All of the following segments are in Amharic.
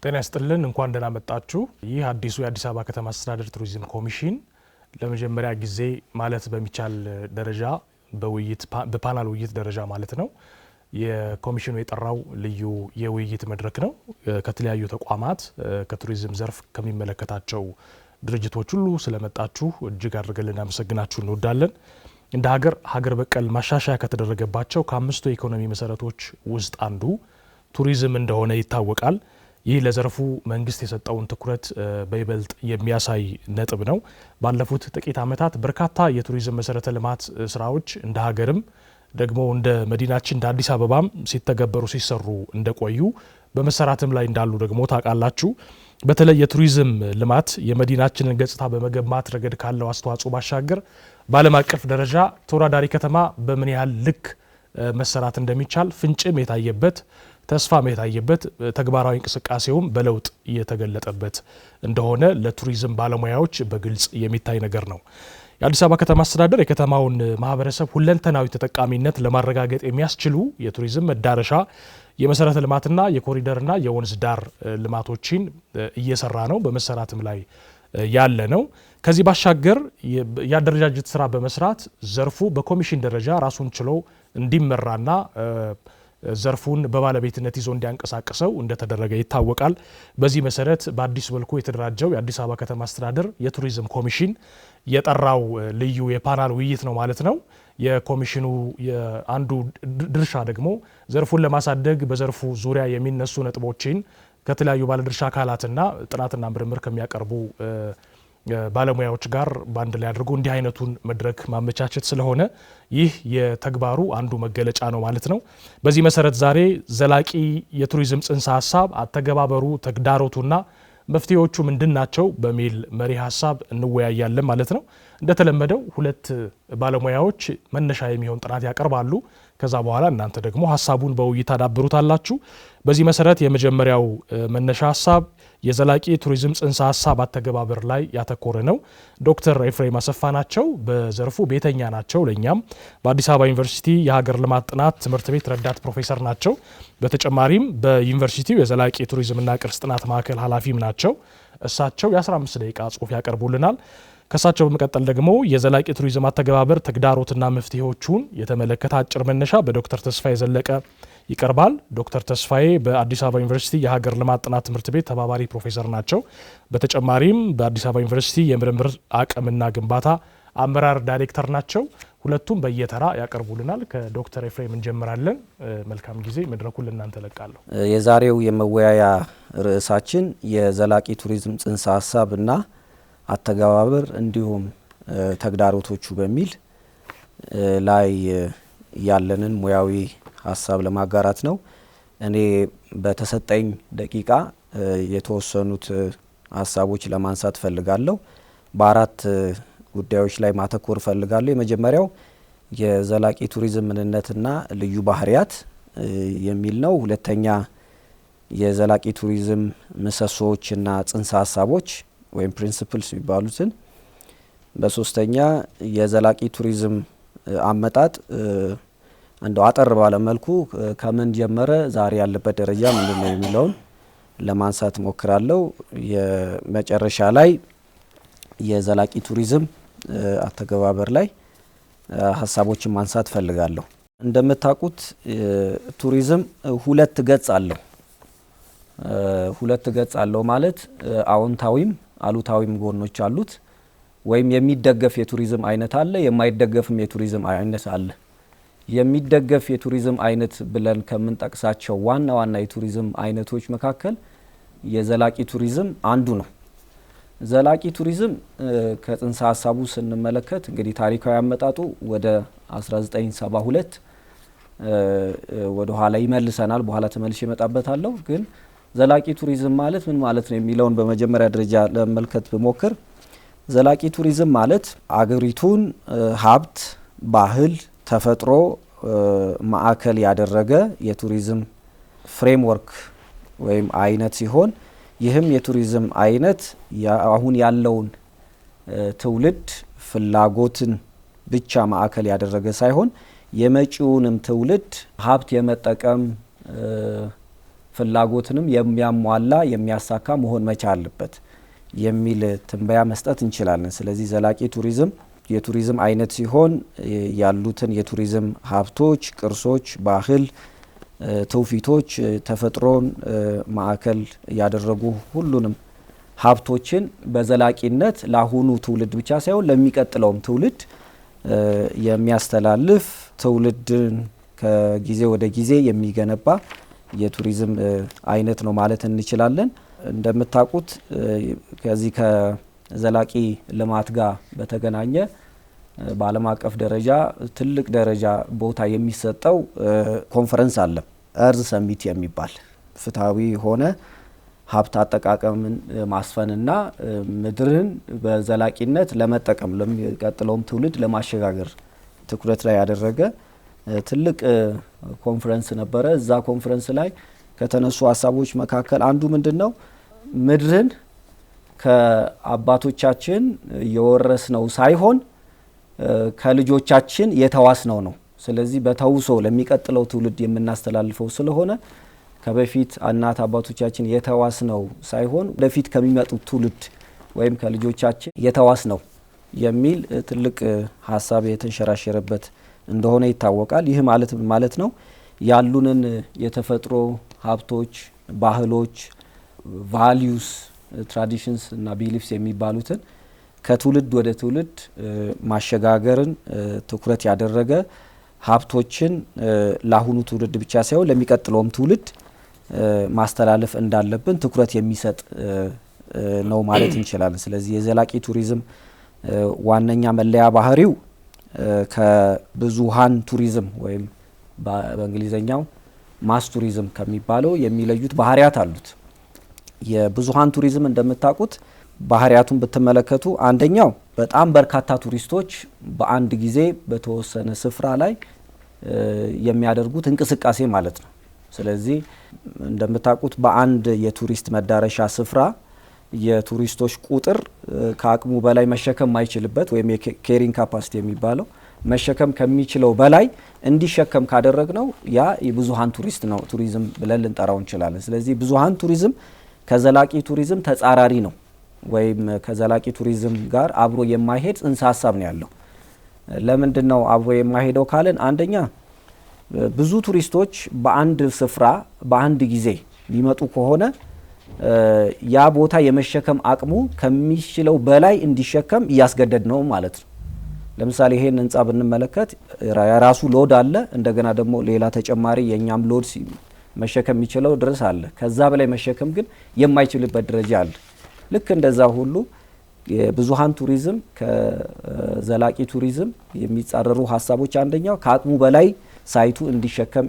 ጤና ይስጥልን እንኳን ደህና መጣችሁ። ይህ አዲሱ የአዲስ አበባ ከተማ አስተዳደር ቱሪዝም ኮሚሽን ለመጀመሪያ ጊዜ ማለት በሚቻል ደረጃ በፓናል ውይይት ደረጃ ማለት ነው የኮሚሽኑ የጠራው ልዩ የውይይት መድረክ ነው። ከተለያዩ ተቋማት ከቱሪዝም ዘርፍ ከሚመለከታቸው ድርጅቶች ሁሉ ስለመጣችሁ እጅግ አድርገን ልናመሰግናችሁ እንወዳለን። እንደ ሀገር በቀል ማሻሻያ ከተደረገባቸው ከአምስቱ የኢኮኖሚ መሰረቶች ውስጥ አንዱ ቱሪዝም እንደሆነ ይታወቃል። ይህ ለዘርፉ መንግስት የሰጠውን ትኩረት በይበልጥ የሚያሳይ ነጥብ ነው። ባለፉት ጥቂት ዓመታት በርካታ የቱሪዝም መሰረተ ልማት ስራዎች እንደ ሀገርም ደግሞ እንደ መዲናችን እንደ አዲስ አበባም ሲተገበሩ ሲሰሩ እንደቆዩ በመሰራትም ላይ እንዳሉ ደግሞ ታውቃላችሁ። በተለይ የቱሪዝም ልማት የመዲናችንን ገጽታ በመገንባት ረገድ ካለው አስተዋጽኦ ባሻገር በዓለም አቀፍ ደረጃ ተወዳዳሪ ከተማ በምን ያህል ልክ መሰራት እንደሚቻል ፍንጭም የታየበት ተስፋም የታየበት ተግባራዊ እንቅስቃሴውም በለውጥ የተገለጠበት እንደሆነ ለቱሪዝም ባለሙያዎች በግልጽ የሚታይ ነገር ነው። የአዲስ አበባ ከተማ አስተዳደር የከተማውን ማህበረሰብ ሁለንተናዊ ተጠቃሚነት ለማረጋገጥ የሚያስችሉ የቱሪዝም መዳረሻ የመሰረተ ልማትና የኮሪደርና የወንዝ ዳር ልማቶችን እየሰራ ነው፣ በመሰራትም ላይ ያለ ነው። ከዚህ ባሻገር የአደረጃጀት ስራ በመስራት ዘርፉ በኮሚሽን ደረጃ ራሱን ችሎ እንዲመራና ዘርፉን በባለቤትነት ይዞ እንዲያንቀሳቅሰው እንደተደረገ ይታወቃል። በዚህ መሰረት በአዲስ መልኩ የተደራጀው የአዲስ አበባ ከተማ አስተዳደር የቱሪዝም ኮሚሽን የጠራው ልዩ የፓናል ውይይት ነው ማለት ነው። የኮሚሽኑ አንዱ ድርሻ ደግሞ ዘርፉን ለማሳደግ በዘርፉ ዙሪያ የሚነሱ ነጥቦችን ከተለያዩ ባለድርሻ አካላትና ጥናትና ምርምር ከሚያቀርቡ ባለሙያዎች ጋር በአንድ ላይ አድርጎ እንዲህ አይነቱን መድረክ ማመቻቸት ስለሆነ ይህ የተግባሩ አንዱ መገለጫ ነው ማለት ነው። በዚህ መሰረት ዛሬ ዘላቂ የቱሪዝም ጽንሰ ሀሳብ አተገባበሩ፣ ተግዳሮቱና መፍትሄዎቹ ምንድናቸው በሚል መሪ ሀሳብ እንወያያለን ማለት ነው። እንደተለመደው ሁለት ባለሙያዎች መነሻ የሚሆን ጥናት ያቀርባሉ። ከዛ በኋላ እናንተ ደግሞ ሀሳቡን በውይይት አዳብሩታላችሁ። በዚህ መሰረት የመጀመሪያው መነሻ ሀሳብ የዘላቂ ቱሪዝም ጽንሰ ሀሳብ አተገባበር ላይ ያተኮረ ነው። ዶክተር ኤፍሬም አሰፋ ናቸው። በዘርፉ ቤተኛ ናቸው። ለእኛም በአዲስ አበባ ዩኒቨርሲቲ የሀገር ልማት ጥናት ትምህርት ቤት ረዳት ፕሮፌሰር ናቸው። በተጨማሪም በዩኒቨርሲቲው የዘላቂ ቱሪዝምና ቅርስ ጥናት ማዕከል ኃላፊም ናቸው። እሳቸው የ15 ደቂቃ ጽሑፍ ያቀርቡልናል። ከሳቸው በመቀጠል ደግሞ የዘላቂ ቱሪዝም አተገባበር ተግዳሮትና መፍትሄዎቹን የተመለከተ አጭር መነሻ በዶክተር ተስፋዬ ዘለቀ ይቀርባል። ዶክተር ተስፋዬ በአዲስ አበባ ዩኒቨርሲቲ የሀገር ልማት ጥናት ትምህርት ቤት ተባባሪ ፕሮፌሰር ናቸው። በተጨማሪም በአዲስ አበባ ዩኒቨርሲቲ የምርምር አቅምና ግንባታ አመራር ዳይሬክተር ናቸው። ሁለቱም በየተራ ያቀርቡልናል። ከዶክተር ኤፍሬም እንጀምራለን። መልካም ጊዜ፣ መድረኩን ለእናንተ ለቃለሁ። የዛሬው የመወያያ ርዕሳችን የዘላቂ ቱሪዝም ጽንሰ ሀሳብና አተገባበር እንዲሁም ተግዳሮቶቹ በሚል ላይ ያለንን ሙያዊ ሀሳብ ለማጋራት ነው። እኔ በተሰጠኝ ደቂቃ የተወሰኑት ሀሳቦች ለማንሳት ፈልጋለሁ። በአራት ጉዳዮች ላይ ማተኮር ፈልጋለሁ። የመጀመሪያው የዘላቂ ቱሪዝም ምንነትና ልዩ ባህሪያት የሚል ነው። ሁለተኛ የዘላቂ ቱሪዝም ምሰሶዎችና ጽንሰ ሀሳቦች ወይም ፕሪንሲፕልስ የሚባሉትን፣ በሶስተኛ የዘላቂ ቱሪዝም አመጣጥ እንደው አጠር ባለ መልኩ ከምን ጀመረ፣ ዛሬ ያለበት ደረጃ ምንድን ነው የሚለውን ለማንሳት ሞክራለሁ። የመጨረሻ ላይ የዘላቂ ቱሪዝም አተገባበር ላይ ሀሳቦችን ማንሳት ፈልጋለሁ። እንደምታውቁት ቱሪዝም ሁለት ገጽ አለው። ሁለት ገጽ አለው ማለት አዎንታዊም አሉታዊም ጎኖች አሉት። ወይም የሚደገፍ የቱሪዝም አይነት አለ፣ የማይደገፍም የቱሪዝም አይነት አለ። የሚደገፍ የቱሪዝም አይነት ብለን ከምንጠቅሳቸው ዋና ዋና የቱሪዝም አይነቶች መካከል የዘላቂ ቱሪዝም አንዱ ነው። ዘላቂ ቱሪዝም ከጽንሰ ሀሳቡ ስንመለከት እንግዲህ ታሪካዊ አመጣጡ ወደ 1972 ወደ ኋላ ይመልሰናል። በኋላ ተመልሼ እመጣበታለሁ። ግን ዘላቂ ቱሪዝም ማለት ምን ማለት ነው የሚለውን በመጀመሪያ ደረጃ ለመመልከት ብሞክር ዘላቂ ቱሪዝም ማለት አገሪቱን ሀብት፣ ባህል፣ ተፈጥሮ ማዕከል ያደረገ የቱሪዝም ፍሬምወርክ ወይም አይነት ሲሆን ይህም የቱሪዝም አይነት አሁን ያለውን ትውልድ ፍላጎትን ብቻ ማዕከል ያደረገ ሳይሆን የመጪውንም ትውልድ ሀብት የመጠቀም ፍላጎትንም የሚያሟላ የሚያሳካ መሆን መቻል አለበት የሚል ትንበያ መስጠት እንችላለን። ስለዚህ ዘላቂ ቱሪዝም የቱሪዝም አይነት ሲሆን ያሉትን የቱሪዝም ሀብቶች፣ ቅርሶች፣ ባህል፣ ትውፊቶች፣ ተፈጥሮን ማዕከል ያደረጉ ሁሉንም ሀብቶችን በዘላቂነት ለአሁኑ ትውልድ ብቻ ሳይሆን ለሚቀጥለውም ትውልድ የሚያስተላልፍ ትውልድን ከጊዜ ወደ ጊዜ የሚገነባ የቱሪዝም አይነት ነው ማለት እንችላለን። እንደምታውቁት ከዚህ ከዘላቂ ልማት ጋር በተገናኘ በዓለም አቀፍ ደረጃ ትልቅ ደረጃ ቦታ የሚሰጠው ኮንፈረንስ አለ። እርዝ ሰሚት የሚባል ፍትሐዊ ሆነ ሀብት አጠቃቀምን ማስፈንና ምድርን በዘላቂነት ለመጠቀም ለሚቀጥለውም ትውልድ ለማሸጋገር ትኩረት ላይ ያደረገ ትልቅ ኮንፈረንስ ነበረ። እዛ ኮንፈረንስ ላይ ከተነሱ ሀሳቦች መካከል አንዱ ምንድነው? ምድርን ከአባቶቻችን የወረስነው ሳይሆን ከልጆቻችን የተዋስነው ነው። ስለዚህ በተውሶ ለሚቀጥለው ትውልድ የምናስተላልፈው ስለሆነ ከበፊት እናት አባቶቻችን የተዋስነው ሳይሆን ወደፊት ከሚመጡት ትውልድ ወይም ከልጆቻችን የተዋስነው የሚል ትልቅ ሀሳብ የተንሸራሸረበት እንደሆነ ይታወቃል። ይህ ማለት ነው ያሉንን የተፈጥሮ ሀብቶች፣ ባህሎች፣ ቫሊዩስ፣ ትራዲሽንስ እና ቢሊፍስ የሚባሉትን ከትውልድ ወደ ትውልድ ማሸጋገርን ትኩረት ያደረገ ሀብቶችን ለአሁኑ ትውልድ ብቻ ሳይሆን ለሚቀጥለውም ትውልድ ማስተላለፍ እንዳለብን ትኩረት የሚሰጥ ነው ማለት እንችላለን። ስለዚህ የዘላቂ ቱሪዝም ዋነኛ መለያ ባህሪው ከብዙሃን ቱሪዝም ወይም በእንግሊዘኛው ማስ ቱሪዝም ከሚባለው የሚለዩት ባህሪያት አሉት። የብዙሃን ቱሪዝም እንደምታውቁት ባህሪያቱን ብትመለከቱ አንደኛው በጣም በርካታ ቱሪስቶች በአንድ ጊዜ በተወሰነ ስፍራ ላይ የሚያደርጉት እንቅስቃሴ ማለት ነው። ስለዚህ እንደምታውቁት በአንድ የቱሪስት መዳረሻ ስፍራ የቱሪስቶች ቁጥር ከአቅሙ በላይ መሸከም ማይችልበት ወይም የኬሪንግ ካፓሲቲ የሚባለው መሸከም ከሚችለው በላይ እንዲሸከም ካደረግነው ያ የብዙሃን ቱሪዝም ብለን ልንጠራው እንችላለን። ስለዚህ ብዙሃን ቱሪዝም ከዘላቂ ቱሪዝም ተጻራሪ ነው ወይም ከዘላቂ ቱሪዝም ጋር አብሮ የማይሄድ ጽንሰ ሀሳብ ነው ያለው። ለምንድን ነው አብሮ የማይሄደው ካለን አንደኛ ብዙ ቱሪስቶች በአንድ ስፍራ በአንድ ጊዜ ሊመጡ ከሆነ ያ ቦታ የመሸከም አቅሙ ከሚችለው በላይ እንዲሸከም እያስገደድ ነው ማለት ነው። ለምሳሌ ይሄን ህንጻ ብንመለከት የራሱ ሎድ አለ፣ እንደገና ደግሞ ሌላ ተጨማሪ የኛም ሎድ መሸከም የሚችለው ድረስ አለ። ከዛ በላይ መሸከም ግን የማይችልበት ደረጃ አለ። ልክ እንደዛ ሁሉ የብዙሃን ቱሪዝም ከዘላቂ ቱሪዝም የሚጻረሩ ሀሳቦች አንደኛው ከአቅሙ በላይ ሳይቱ እንዲሸከም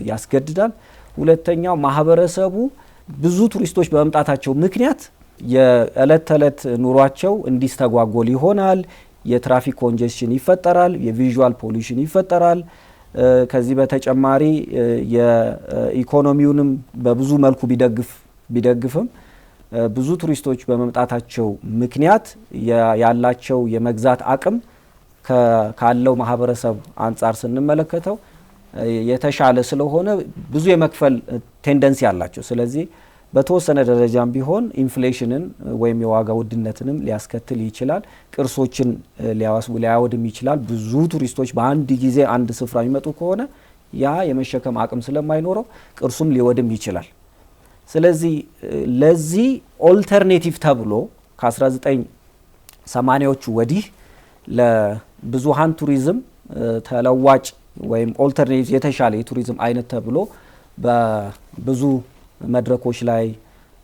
ያስገድዳል። ሁለተኛው ማህበረሰቡ ብዙ ቱሪስቶች በመምጣታቸው ምክንያት የእለት ተዕለት ኑሯቸው እንዲስተጓጎል ይሆናል። የትራፊክ ኮንጀስሽን ይፈጠራል፣ የቪዥዋል ፖሊሽን ይፈጠራል። ከዚህ በተጨማሪ የኢኮኖሚውንም በብዙ መልኩ ቢደግፍም ብዙ ቱሪስቶች በመምጣታቸው ምክንያት ያላቸው የመግዛት አቅም ካለው ማህበረሰብ አንጻር ስንመለከተው የተሻለ ስለሆነ ብዙ የመክፈል ቴንደንሲ አላቸው። ስለዚህ በተወሰነ ደረጃም ቢሆን ኢንፍሌሽንን ወይም የዋጋ ውድነትንም ሊያስከትል ይችላል። ቅርሶችን ሊያወድም ይችላል። ብዙ ቱሪስቶች በአንድ ጊዜ አንድ ስፍራ የሚመጡ ከሆነ ያ የመሸከም አቅም ስለማይኖረው ቅርሱም ሊወድም ይችላል። ስለዚህ ለዚህ ኦልተርኔቲቭ ተብሎ ከ1980ዎቹ ወዲህ ለብዙሃን ቱሪዝም ተለዋጭ ወይም ኦልተርኔቲቭ የተሻለ የቱሪዝም አይነት ተብሎ በብዙ መድረኮች ላይ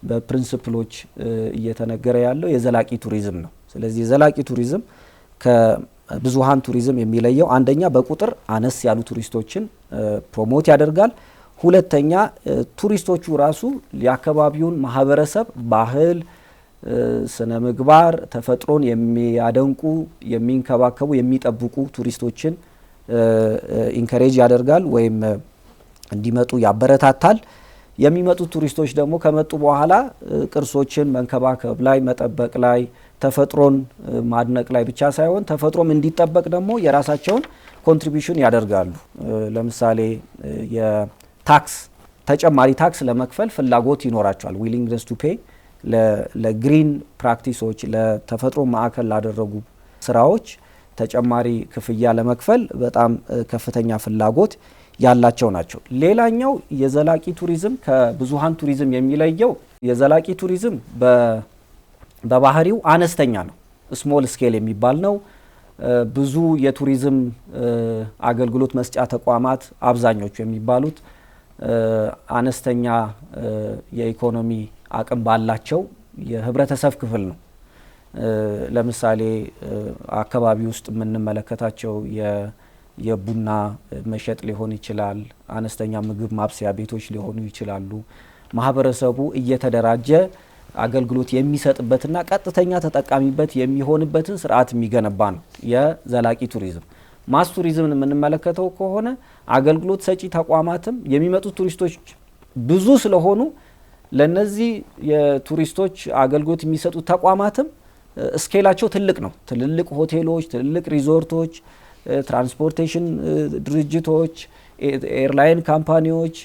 በፕሪንሲፕሎች እየተነገረ ያለው የዘላቂ ቱሪዝም ነው። ስለዚህ የዘላቂ ቱሪዝም ከብዙሃን ቱሪዝም የሚለየው አንደኛ በቁጥር አነስ ያሉ ቱሪስቶችን ፕሮሞት ያደርጋል። ሁለተኛ ቱሪስቶቹ ራሱ የአካባቢውን ማህበረሰብ ባህል፣ ስነ ምግባር፣ ተፈጥሮን የሚያደንቁ፣ የሚንከባከቡ፣ የሚጠብቁ ቱሪስቶችን ኢንከሬጅ ያደርጋል ወይም እንዲመጡ ያበረታታል። የሚመጡት ቱሪስቶች ደግሞ ከመጡ በኋላ ቅርሶችን መንከባከብ ላይ፣ መጠበቅ ላይ፣ ተፈጥሮን ማድነቅ ላይ ብቻ ሳይሆን ተፈጥሮም እንዲጠበቅ ደግሞ የራሳቸውን ኮንትሪቢዩሽን ያደርጋሉ። ለምሳሌ የታክስ ተጨማሪ ታክስ ለመክፈል ፍላጎት ይኖራቸዋል። ዊሊንግነስ ቱ ፔይ ለግሪን ፕራክቲሶች ለተፈጥሮ ማዕከል ላደረጉ ስራዎች ተጨማሪ ክፍያ ለመክፈል በጣም ከፍተኛ ፍላጎት ያላቸው ናቸው። ሌላኛው የዘላቂ ቱሪዝም ከብዙሃን ቱሪዝም የሚለየው የዘላቂ ቱሪዝም በባህሪው አነስተኛ ነው፣ ስሞል ስኬል የሚባል ነው። ብዙ የቱሪዝም አገልግሎት መስጫ ተቋማት አብዛኞቹ የሚባሉት አነስተኛ የኢኮኖሚ አቅም ባላቸው የህብረተሰብ ክፍል ነው። ለምሳሌ አካባቢ ውስጥ የምንመለከታቸው የቡና መሸጥ ሊሆን ይችላል፣ አነስተኛ ምግብ ማብሰያ ቤቶች ሊሆኑ ይችላሉ። ማህበረሰቡ እየተደራጀ አገልግሎት የሚሰጥበትና ቀጥተኛ ተጠቃሚበት የሚሆንበትን ስርዓት የሚገነባ ነው የዘላቂ ቱሪዝም። ማስ ቱሪዝምን የምንመለከተው ከሆነ አገልግሎት ሰጪ ተቋማትም የሚመጡት ቱሪስቶች ብዙ ስለሆኑ ለነዚህ የቱሪስቶች አገልግሎት የሚሰጡት ተቋማትም ስኬላቸው ትልቅ ነው። ትልልቅ ሆቴሎች፣ ትልልቅ ሪዞርቶች፣ ትራንስፖርቴሽን ድርጅቶች፣ ኤርላይን ካምፓኒዎች፣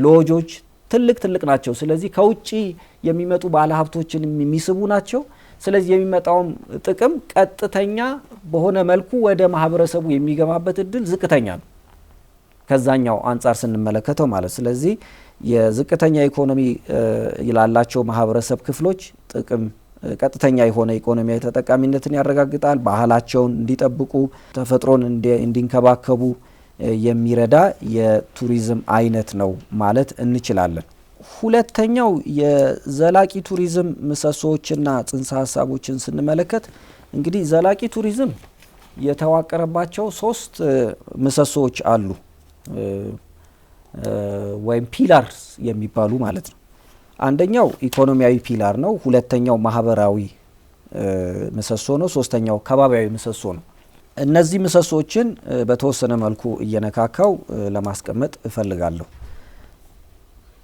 ሎጆች ትልቅ ናቸው። ስለዚህ ከውጭ የሚመጡ ባለሀብቶችን የሚስቡ ናቸው። ስለዚህ የሚመጣውም ጥቅም ቀጥተኛ በሆነ መልኩ ወደ ማህበረሰቡ የሚገባበት እድል ዝቅተኛ ነው ከዛኛው አንጻር ስንመለከተው ማለት። ስለዚህ የዝቅተኛ ኢኮኖሚ ላላቸው ማህበረሰብ ክፍሎች ጥቅም ቀጥተኛ የሆነ ኢኮኖሚያዊ ተጠቃሚነትን ያረጋግጣል። ባህላቸውን እንዲጠብቁ፣ ተፈጥሮን እንዲንከባከቡ የሚረዳ የቱሪዝም አይነት ነው ማለት እንችላለን። ሁለተኛው የዘላቂ ቱሪዝም ምሰሶዎችና ጽንሰ ሀሳቦችን ስንመለከት እንግዲህ ዘላቂ ቱሪዝም የተዋቀረባቸው 3 ምሰሶዎች አሉ ወይም ፒላርስ የሚባሉ ማለት ነው። አንደኛው ኢኮኖሚያዊ ፒላር ነው። ሁለተኛው ማህበራዊ ምሰሶ ነው። ሶስተኛው ከባቢያዊ ምሰሶ ነው። እነዚህ ምሰሶችን በተወሰነ መልኩ እየነካካው ለማስቀመጥ እፈልጋለሁ።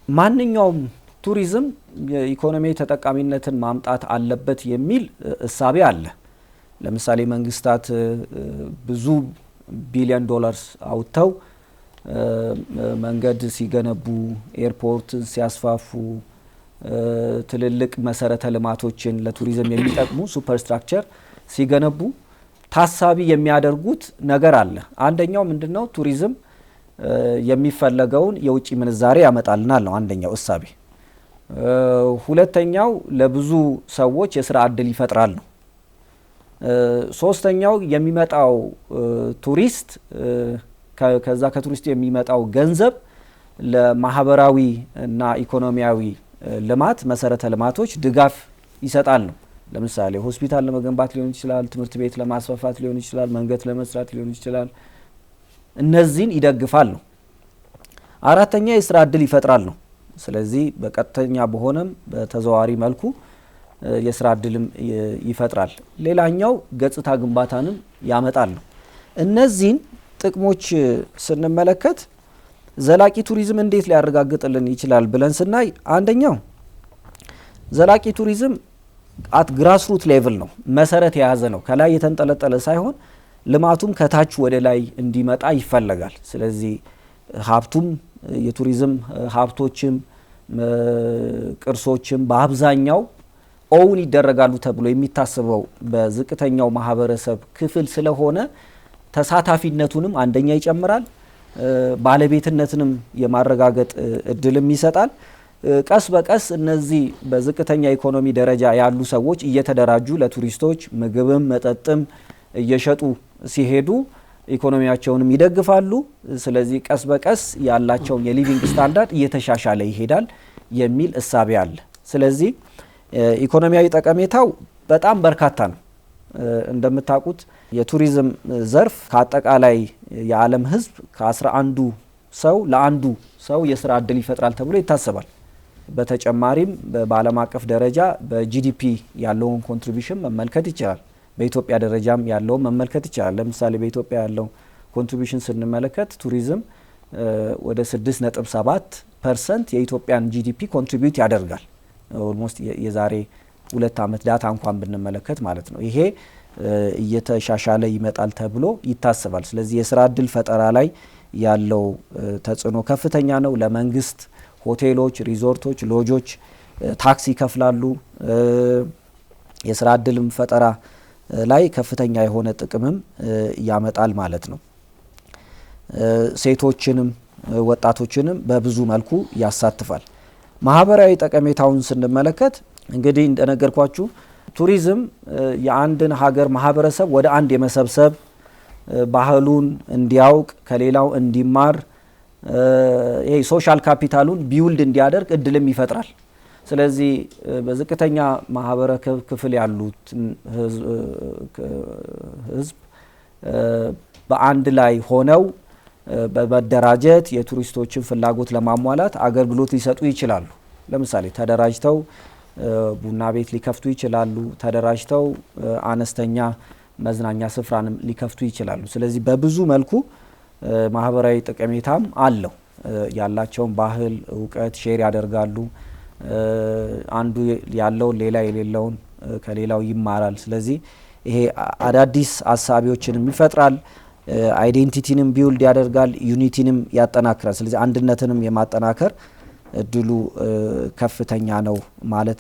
ማንኛውም ቱሪዝም የኢኮኖሚያዊ ተጠቃሚነትን ማምጣት አለበት የሚል እሳቤ አለ። ለምሳሌ መንግስታት ብዙ ቢሊዮን ዶላርስ አውጥተው መንገድ ሲገነቡ፣ ኤርፖርት ሲያስፋፉ፣ ትልልቅ መሰረተ ልማቶችን ለቱሪዝም የሚጠቅሙ ሱፐርስትራክቸር ሲገነቡ ታሳቢ የሚያደርጉት ነገር አለ። አንደኛው ምንድነው? ቱሪዝም የሚፈለገውን የውጭ ምንዛሬ ያመጣልናል ነው አንደኛው እሳቤ። ሁለተኛው ለብዙ ሰዎች የስራ እድል ይፈጥራል ነው። ሶስተኛው የሚመጣው ቱሪስት ከዛ ከቱሪስቱ የሚመጣው ገንዘብ ለማህበራዊ እና ኢኮኖሚያዊ ልማት መሰረተ ልማቶች ድጋፍ ይሰጣል ነው። ለምሳሌ ሆስፒታል ለመገንባት ሊሆን ይችላል፣ ትምህርት ቤት ለማስፋፋት ሊሆን ይችላል፣ መንገድ ለመስራት ሊሆን ይችላል። እነዚህን ይደግፋል ነው። አራተኛ የስራ እድል ይፈጥራል ነው። ስለዚህ በቀጥተኛ በሆነም በተዘዋዋሪ መልኩ የስራ እድልም ይፈጥራል። ሌላኛው ገጽታ ግንባታንም ያመጣል ነው። እነዚህን ጥቅሞች ስንመለከት ዘላቂ ቱሪዝም እንዴት ሊያረጋግጥልን ይችላል ብለን ስናይ አንደኛው ዘላቂ ቱሪዝም አት ግራስሩት ሌቭል ነው፣ መሰረት የያዘ ነው። ከላይ የተንጠለጠለ ሳይሆን ልማቱም ከታች ወደ ላይ እንዲመጣ ይፈለጋል። ስለዚህ ሀብቱም የቱሪዝም ሀብቶችም ቅርሶችም በአብዛኛው ኦውን ይደረጋሉ ተብሎ የሚታሰበው በዝቅተኛው ማህበረሰብ ክፍል ስለሆነ ተሳታፊነቱንም አንደኛ ይጨምራል፣ ባለቤትነትንም የማረጋገጥ እድልም ይሰጣል። ቀስ በቀስ እነዚህ በዝቅተኛ ኢኮኖሚ ደረጃ ያሉ ሰዎች እየተደራጁ ለቱሪስቶች ምግብም መጠጥም እየሸጡ ሲሄዱ ኢኮኖሚያቸውንም ይደግፋሉ። ስለዚህ ቀስ በቀስ ያላቸውን የሊቪንግ ስታንዳርድ እየተሻሻለ ይሄዳል የሚል እሳቤ አለ። ስለዚህ ኢኮኖሚያዊ ጠቀሜታው በጣም በርካታ ነው። እንደምታውቁት የቱሪዝም ዘርፍ ከአጠቃላይ የዓለም ሕዝብ ከ11 ሰው ለአንዱ ሰው የስራ እድል ይፈጥራል ተብሎ ይታሰባል። በተጨማሪም በዓለም አቀፍ ደረጃ በጂዲፒ ያለውን ኮንትሪቢዩሽን መመልከት ይቻላል። በኢትዮጵያ ደረጃም ያለውን መመልከት ይቻላል። ለምሳሌ በኢትዮጵያ ያለው ኮንትሪቢዩሽን ስንመለከት ቱሪዝም ወደ 6.7% የኢትዮጵያን ጂዲፒ ኮንትሪቢዩት ያደርጋል። ኦልሞስት የዛሬ 2 ዓመት ዳታ እንኳን ብንመለከት ማለት ነው። ይሄ እየተሻሻለ ይመጣል ተብሎ ይታሰባል። ስለዚህ የስራ እድል ፈጠራ ላይ ያለው ተጽዕኖ ከፍተኛ ነው። ለመንግስት ሆቴሎች፣ ሪዞርቶች፣ ሎጆች ታክስ ይከፍላሉ። የስራ እድልም ፈጠራ ላይ ከፍተኛ የሆነ ጥቅምም ያመጣል ማለት ነው። ሴቶችንም ወጣቶችንም በብዙ መልኩ ያሳትፋል። ማህበራዊ ጠቀሜታውን ስንመለከት እንግዲህ እንደነገርኳችሁ ቱሪዝም የአንድን ሀገር ማህበረሰብ ወደ አንድ የመሰብሰብ ባህሉን እንዲያውቅ ከሌላው እንዲማር ይሄ ሶሻል ካፒታሉን ቢውልድ እንዲያደርግ እድልም ይፈጥራል። ስለዚህ በዝቅተኛ ማህበረሰብ ክፍል ያሉት ህዝብ በአንድ ላይ ሆነው በመደራጀት የቱሪስቶችን ፍላጎት ለማሟላት አገልግሎት ሊሰጡ ይችላሉ። ለምሳሌ ተደራጅተው ቡና ቤት ሊከፍቱ ይችላሉ። ተደራጅተው አነስተኛ መዝናኛ ስፍራንም ሊከፍቱ ይችላሉ። ስለዚህ በብዙ መልኩ ማህበራዊ ጠቀሜታም አለው። ያላቸውን ባህል እውቀት ሼር ያደርጋሉ። አንዱ ያለውን ሌላ የሌለውን ከሌላው ይማራል። ስለዚህ ይሄ አዳዲስ አሳቢዎችንም ይፈጥራል። አይዴንቲቲንም ቢውልድ ያደርጋል። ዩኒቲንም ያጠናክራል። ስለዚህ አንድነትንም የማጠናከር እድሉ ከፍተኛ ነው ማለት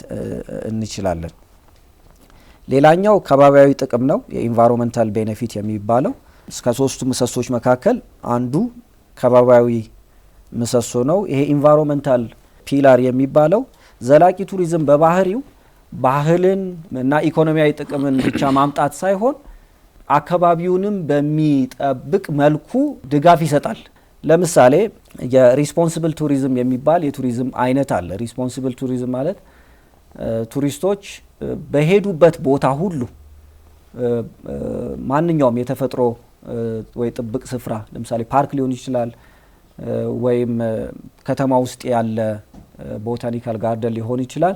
እንችላለን። ሌላኛው ከባቢያዊ ጥቅም ነው። የኢንቫይሮንመንታል ቤኔፊት የሚባለው እስከ ሶስቱ ምሰሶች መካከል አንዱ ከባቢያዊ ምሰሶ ነው። ይሄ ኢንቫይሮንመንታል ፒላር የሚባለው ዘላቂ ቱሪዝም በባህሪው ባህልን እና ኢኮኖሚያዊ ጥቅምን ብቻ ማምጣት ሳይሆን አካባቢውንም በሚጠብቅ መልኩ ድጋፍ ይሰጣል። ለምሳሌ የሪስፖንሲብል ቱሪዝም የሚባል የቱሪዝም አይነት አለ። ሪስፖንሲብል ቱሪዝም ማለት ቱሪስቶች በሄዱበት ቦታ ሁሉ ማንኛውም የተፈጥሮ ወይ ጥብቅ ስፍራ ለምሳሌ ፓርክ ሊሆን ይችላል፣ ወይም ከተማ ውስጥ ያለ ቦታኒካል ጋርደን ሊሆን ይችላል።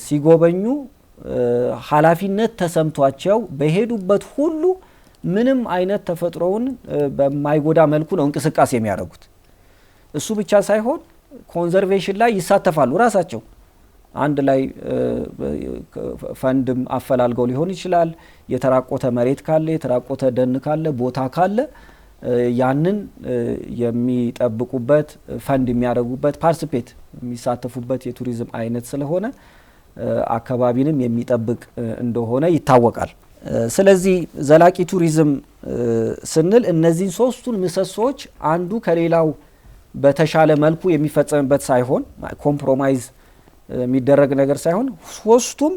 ሲጎበኙ ኃላፊነት ተሰምቷቸው በሄዱበት ሁሉ ምንም አይነት ተፈጥሮውን በማይጎዳ መልኩ ነው እንቅስቃሴ የሚያደርጉት። እሱ ብቻ ሳይሆን ኮንዘርቬሽን ላይ ይሳተፋሉ። ራሳቸው አንድ ላይ ፈንድም አፈላልገው ሊሆን ይችላል። የተራቆተ መሬት ካለ፣ የተራቆተ ደን ካለ፣ ቦታ ካለ ያንን የሚጠብቁበት ፈንድ የሚያደርጉበት ፓርቲሲፔት የሚሳተፉበት የቱሪዝም አይነት ስለሆነ አካባቢንም የሚጠብቅ እንደሆነ ይታወቃል። ስለዚህ ዘላቂ ቱሪዝም ስንል እነዚህን ሶስቱን ምሰሶች አንዱ ከሌላው በተሻለ መልኩ የሚፈጸምበት ሳይሆን ኮምፕሮማይዝ የሚደረግ ነገር ሳይሆን ሶስቱም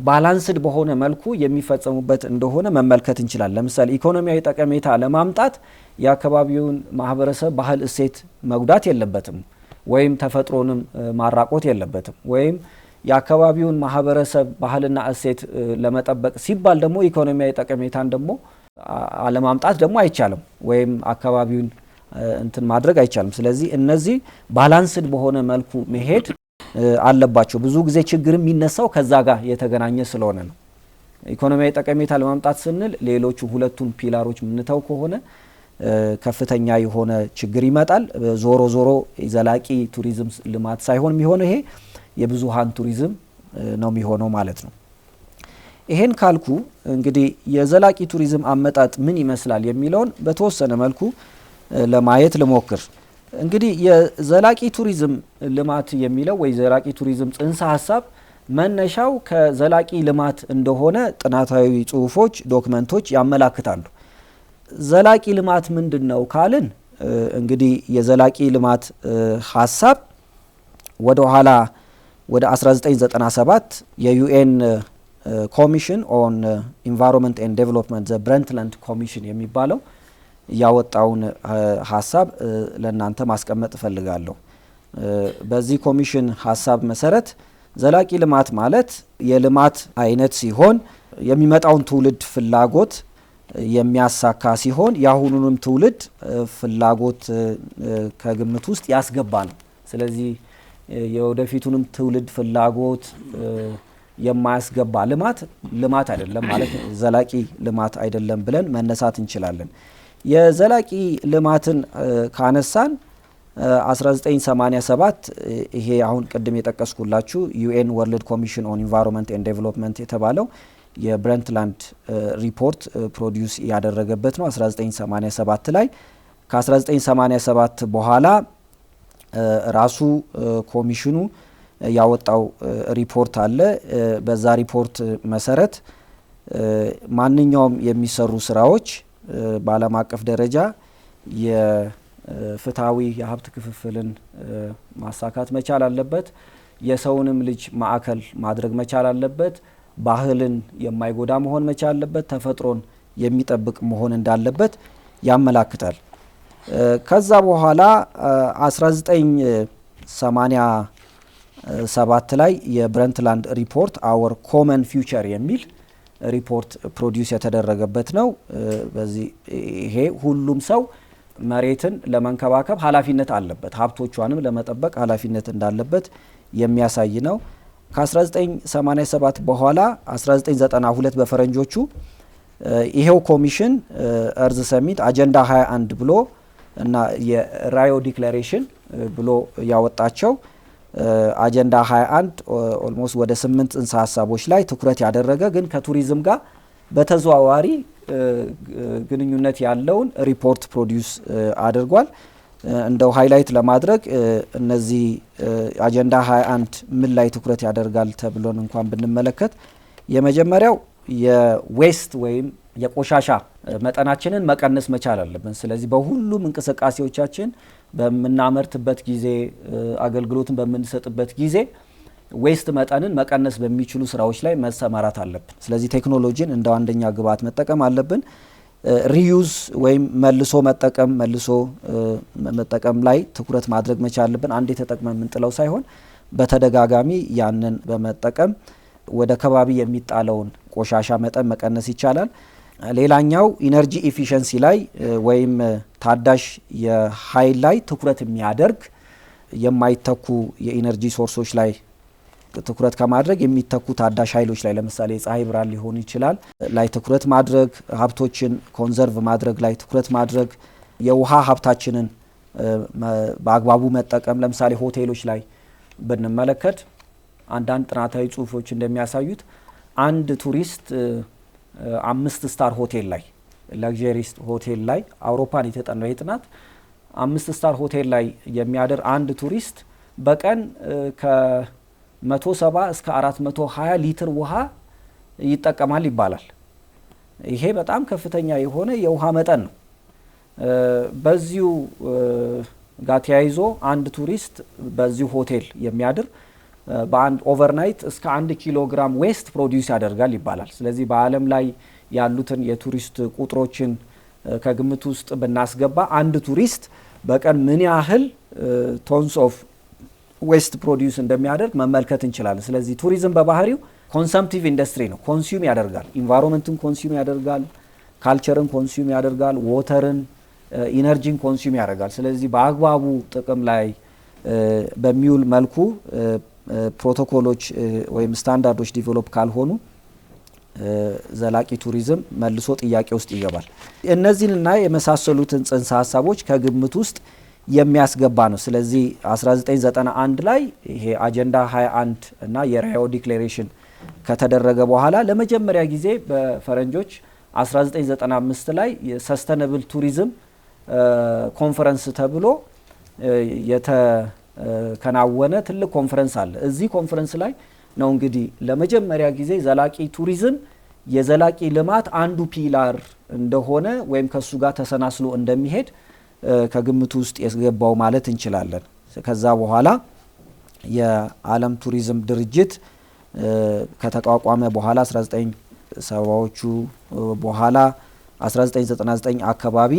ባላንስድ በሆነ መልኩ የሚፈጸሙበት እንደሆነ መመልከት እንችላለን። ለምሳሌ ኢኮኖሚያዊ ጠቀሜታ ለማምጣት የአካባቢውን ማህበረሰብ ባህል እሴት መጉዳት የለበትም፣ ወይም ተፈጥሮንም ማራቆት የለበትም። ወይም የአካባቢውን ማህበረሰብ ባህልና እሴት ለመጠበቅ ሲባል ደግሞ ኢኮኖሚያዊ ጠቀሜታን ደግሞ አለማምጣት ደግሞ አይቻልም፣ ወይም አካባቢውን እንትን ማድረግ አይቻልም። ስለዚህ እነዚህ ባላንስድ በሆነ መልኩ መሄድ አለባቸው። ብዙ ጊዜ ችግር የሚነሳው ከዛ ጋር የተገናኘ ስለሆነ ነው። ኢኮኖሚያዊ ጠቀሜታ ለማምጣት ስንል ሌሎቹ ሁለቱን ፒላሮች ምንተው ከሆነ ከፍተኛ የሆነ ችግር ይመጣል። ዞሮ ዞሮ ዘላቂ ቱሪዝም ልማት ሳይሆን የሚሆነው ይሄ የብዙሃን ቱሪዝም ነው የሚሆነው ማለት ነው። ይሄን ካልኩ እንግዲህ የዘላቂ ቱሪዝም አመጣጥ ምን ይመስላል የሚለውን በተወሰነ መልኩ ለማየት ልሞክር። እንግዲህ የዘላቂ ቱሪዝም ልማት የሚለው ወይ ዘላቂ ቱሪዝም ጽንሰ ሀሳብ መነሻው ከዘላቂ ልማት እንደሆነ ጥናታዊ ጽሁፎች፣ ዶክመንቶች ያመላክታሉ። ዘላቂ ልማት ምንድነው ካልን እንግዲህ የዘላቂ ልማት ሀሳብ ወደ ኋላ ወደ 1997 የዩኤን ኮሚሽን ኦን ኢንቫይሮንመንት ኤንድ ዴቨሎፕመንት ዘ ብረንትላንድ ኮሚሽን የሚባለው ያወጣውን ሀሳብ ለእናንተ ማስቀመጥ እፈልጋለሁ። በዚህ ኮሚሽን ሀሳብ መሰረት ዘላቂ ልማት ማለት የልማት አይነት ሲሆን የሚመጣውን ትውልድ ፍላጎት የሚያሳካ ሲሆን የአሁኑንም ትውልድ ፍላጎት ከግምት ውስጥ ያስገባ ነው። ስለዚህ የወደፊቱንም ትውልድ ፍላጎት የማያስገባ ልማት አይደለም ማለት ዘላቂ ልማት አይደለም ብለን መነሳት እንችላለን። የዘላቂ ልማትን ካነሳን 1987 ይሄ አሁን ቅድም የጠቀስኩላችሁ ዩኤን ወርልድ ኮሚሽን ኦን ኢንቫይሮንመንት ኤንድ ዴቨሎፕመንት የተባለው የብረንትላንድ ሪፖርት ፕሮዲውስ ያደረገበት ነው 1987 ላይ። ከ1987 በኋላ ራሱ ኮሚሽኑ ያወጣው ሪፖርት አለ። በዛ ሪፖርት መሰረት ማንኛውም የሚሰሩ ስራዎች በዓለም አቀፍ ደረጃ የፍትሃዊ የሀብት ክፍፍልን ማሳካት መቻል አለበት። የሰውንም ልጅ ማዕከል ማድረግ መቻል አለበት። ባህልን የማይጎዳ መሆን መቻል አለበት። ተፈጥሮን የሚጠብቅ መሆን እንዳለበት ያመላክታል። ከዛ በኋላ 1987 ላይ የብረንትላንድ ሪፖርት አወር ኮመን ፊውቸር የሚል ሪፖርት ፕሮዲውስ የተደረገበት ነው። በዚህ ይሄ ሁሉም ሰው መሬትን ለመንከባከብ ኃላፊነት አለበት፣ ሀብቶቿንም ለመጠበቅ ኃላፊነት እንዳለበት የሚያሳይ ነው። ከ1987 በኋላ 1992 በፈረንጆቹ ይሄው ኮሚሽን እርዝ ሰሚት አጀንዳ 21 ብሎ እና የራዮ ዲክላሬሽን ብሎ ያወጣቸው አጀንዳ 21 ኦልሞስት ወደ 8 ጽንሰ ሀሳቦች ላይ ትኩረት ያደረገ ግን ከቱሪዝም ጋር በተዘዋዋሪ ግንኙነት ያለውን ሪፖርት ፕሮዲውስ አድርጓል። እንደው ሃይላይት ለማድረግ እነዚህ አጀንዳ 21 ምን ላይ ትኩረት ያደርጋል ተብሎን እንኳን ብንመለከት የመጀመሪያው የዌስት ወይም የቆሻሻ መጠናችንን መቀነስ መቻል አለብን። ስለዚህ በሁሉም እንቅስቃሴዎቻችን በምናመርትበት ጊዜ፣ አገልግሎትን በምንሰጥበት ጊዜ ዌስት መጠንን መቀነስ በሚችሉ ስራዎች ላይ መሰማራት አለብን። ስለዚህ ቴክኖሎጂን እንደ አንደኛ ግብዓት መጠቀም አለብን። ሪዩዝ ወይም መልሶ መጠቀም ላይ ትኩረት ማድረግ መቻል አለብን። አንዴ ተጠቅመን የምንጥለው ሳይሆን በተደጋጋሚ ያንን በመጠቀም ወደ ከባቢ የሚጣለውን ቆሻሻ መጠን መቀነስ ይቻላል። ሌላኛው ኢነርጂ ኢፊሸንሲ ላይ ወይም ታዳሽ የኃይል ላይ ትኩረት የሚያደርግ የማይተኩ የኢነርጂ ሶርሶች ላይ ትኩረት ከማድረግ የሚተኩ ታዳሽ ኃይሎች ላይ ለምሳሌ የፀሐይ ብርሃን ሊሆን ይችላል ላይ ትኩረት ማድረግ፣ ሀብቶችን ኮንዘርቭ ማድረግ ላይ ትኩረት ማድረግ፣ የውሃ ሀብታችንን በአግባቡ መጠቀም። ለምሳሌ ሆቴሎች ላይ ብንመለከት አንዳንድ ጥናታዊ ጽሁፎች እንደሚያሳዩት አንድ ቱሪስት 5 ስታር ሆቴል ላይ ለግዠሪ ሆቴል ላይ አውሮፓን የተጠናው ጥናት 5 ስታር ሆቴል ላይ የሚያደር አንድ ቱሪስት በቀን ከ170 እስከ 420 ሊትር ውሃ ይጠቀማል ይባላል። ይሄ በጣም ከፍተኛ የሆነ የውሃ መጠን ነው። በዚሁ ጋር ተያይዞ አንድ ቱሪስት በዚሁ ሆቴል የሚያድር በአንድ ኦቨርናይት እስከ 1 ኪሎ ግራም ዌስት ፕሮዲውስ ያደርጋል ይባላል። ስለዚህ በዓለም ላይ ያሉትን የቱሪስት ቁጥሮችን ከግምት ውስጥ ብናስገባ አንድ ቱሪስት በቀን ምን ያህል ቶንስ ኦፍ ዌስት ፕሮዲውስ እንደሚያደርግ መመልከት እንችላለን። ስለዚህ ቱሪዝም በባህሪው ኮንሰምፕቲቭ ኢንዱስትሪ ነው። ኮንሱም ያደርጋል፣ ኢንቫይሮንመንትን ኮንሱም ያደርጋል፣ ካልቸርን ኮንሱም ያደርጋል፣ ዎተርን ኢነርጂን ኮንሱም ያደርጋል። ስለዚህ በአግባቡ ጥቅም ላይ በሚውል መልኩ ፕሮቶኮሎች ወይም ስታንዳርዶች ዲቨሎፕ ካልሆኑ ዘላቂ ቱሪዝም መልሶ ጥያቄ ውስጥ ይገባል። እነዚህንና የመሳሰሉትን ጽንሰ ሀሳቦች ከግምት ውስጥ የሚያስገባ ነው። ስለዚህ 1991 ላይ ይሄ አጀንዳ 21 እና የራዮ ዲክሌሬሽን ከተደረገ በኋላ ለመጀመሪያ ጊዜ በፈረንጆች 1995 ላይ የሰስተነብል ቱሪዝም ኮንፈረንስ ተብሎ የተከናወነ ትልቅ ኮንፈረንስ አለ። እዚህ ኮንፈረንስ ላይ ነው እንግዲህ ለመጀመሪያ ጊዜ ዘላቂ ቱሪዝም የዘላቂ ልማት አንዱ ፒላር እንደሆነ ወይም ከሱ ጋር ተሰናስሎ እንደሚሄድ ከግምቱ ውስጥ ያስገባው ማለት እንችላለን። ከዛ በኋላ የዓለም ቱሪዝም ድርጅት ከተቋቋመ በኋላ 1970ዎቹ በኋላ 1999 አካባቢ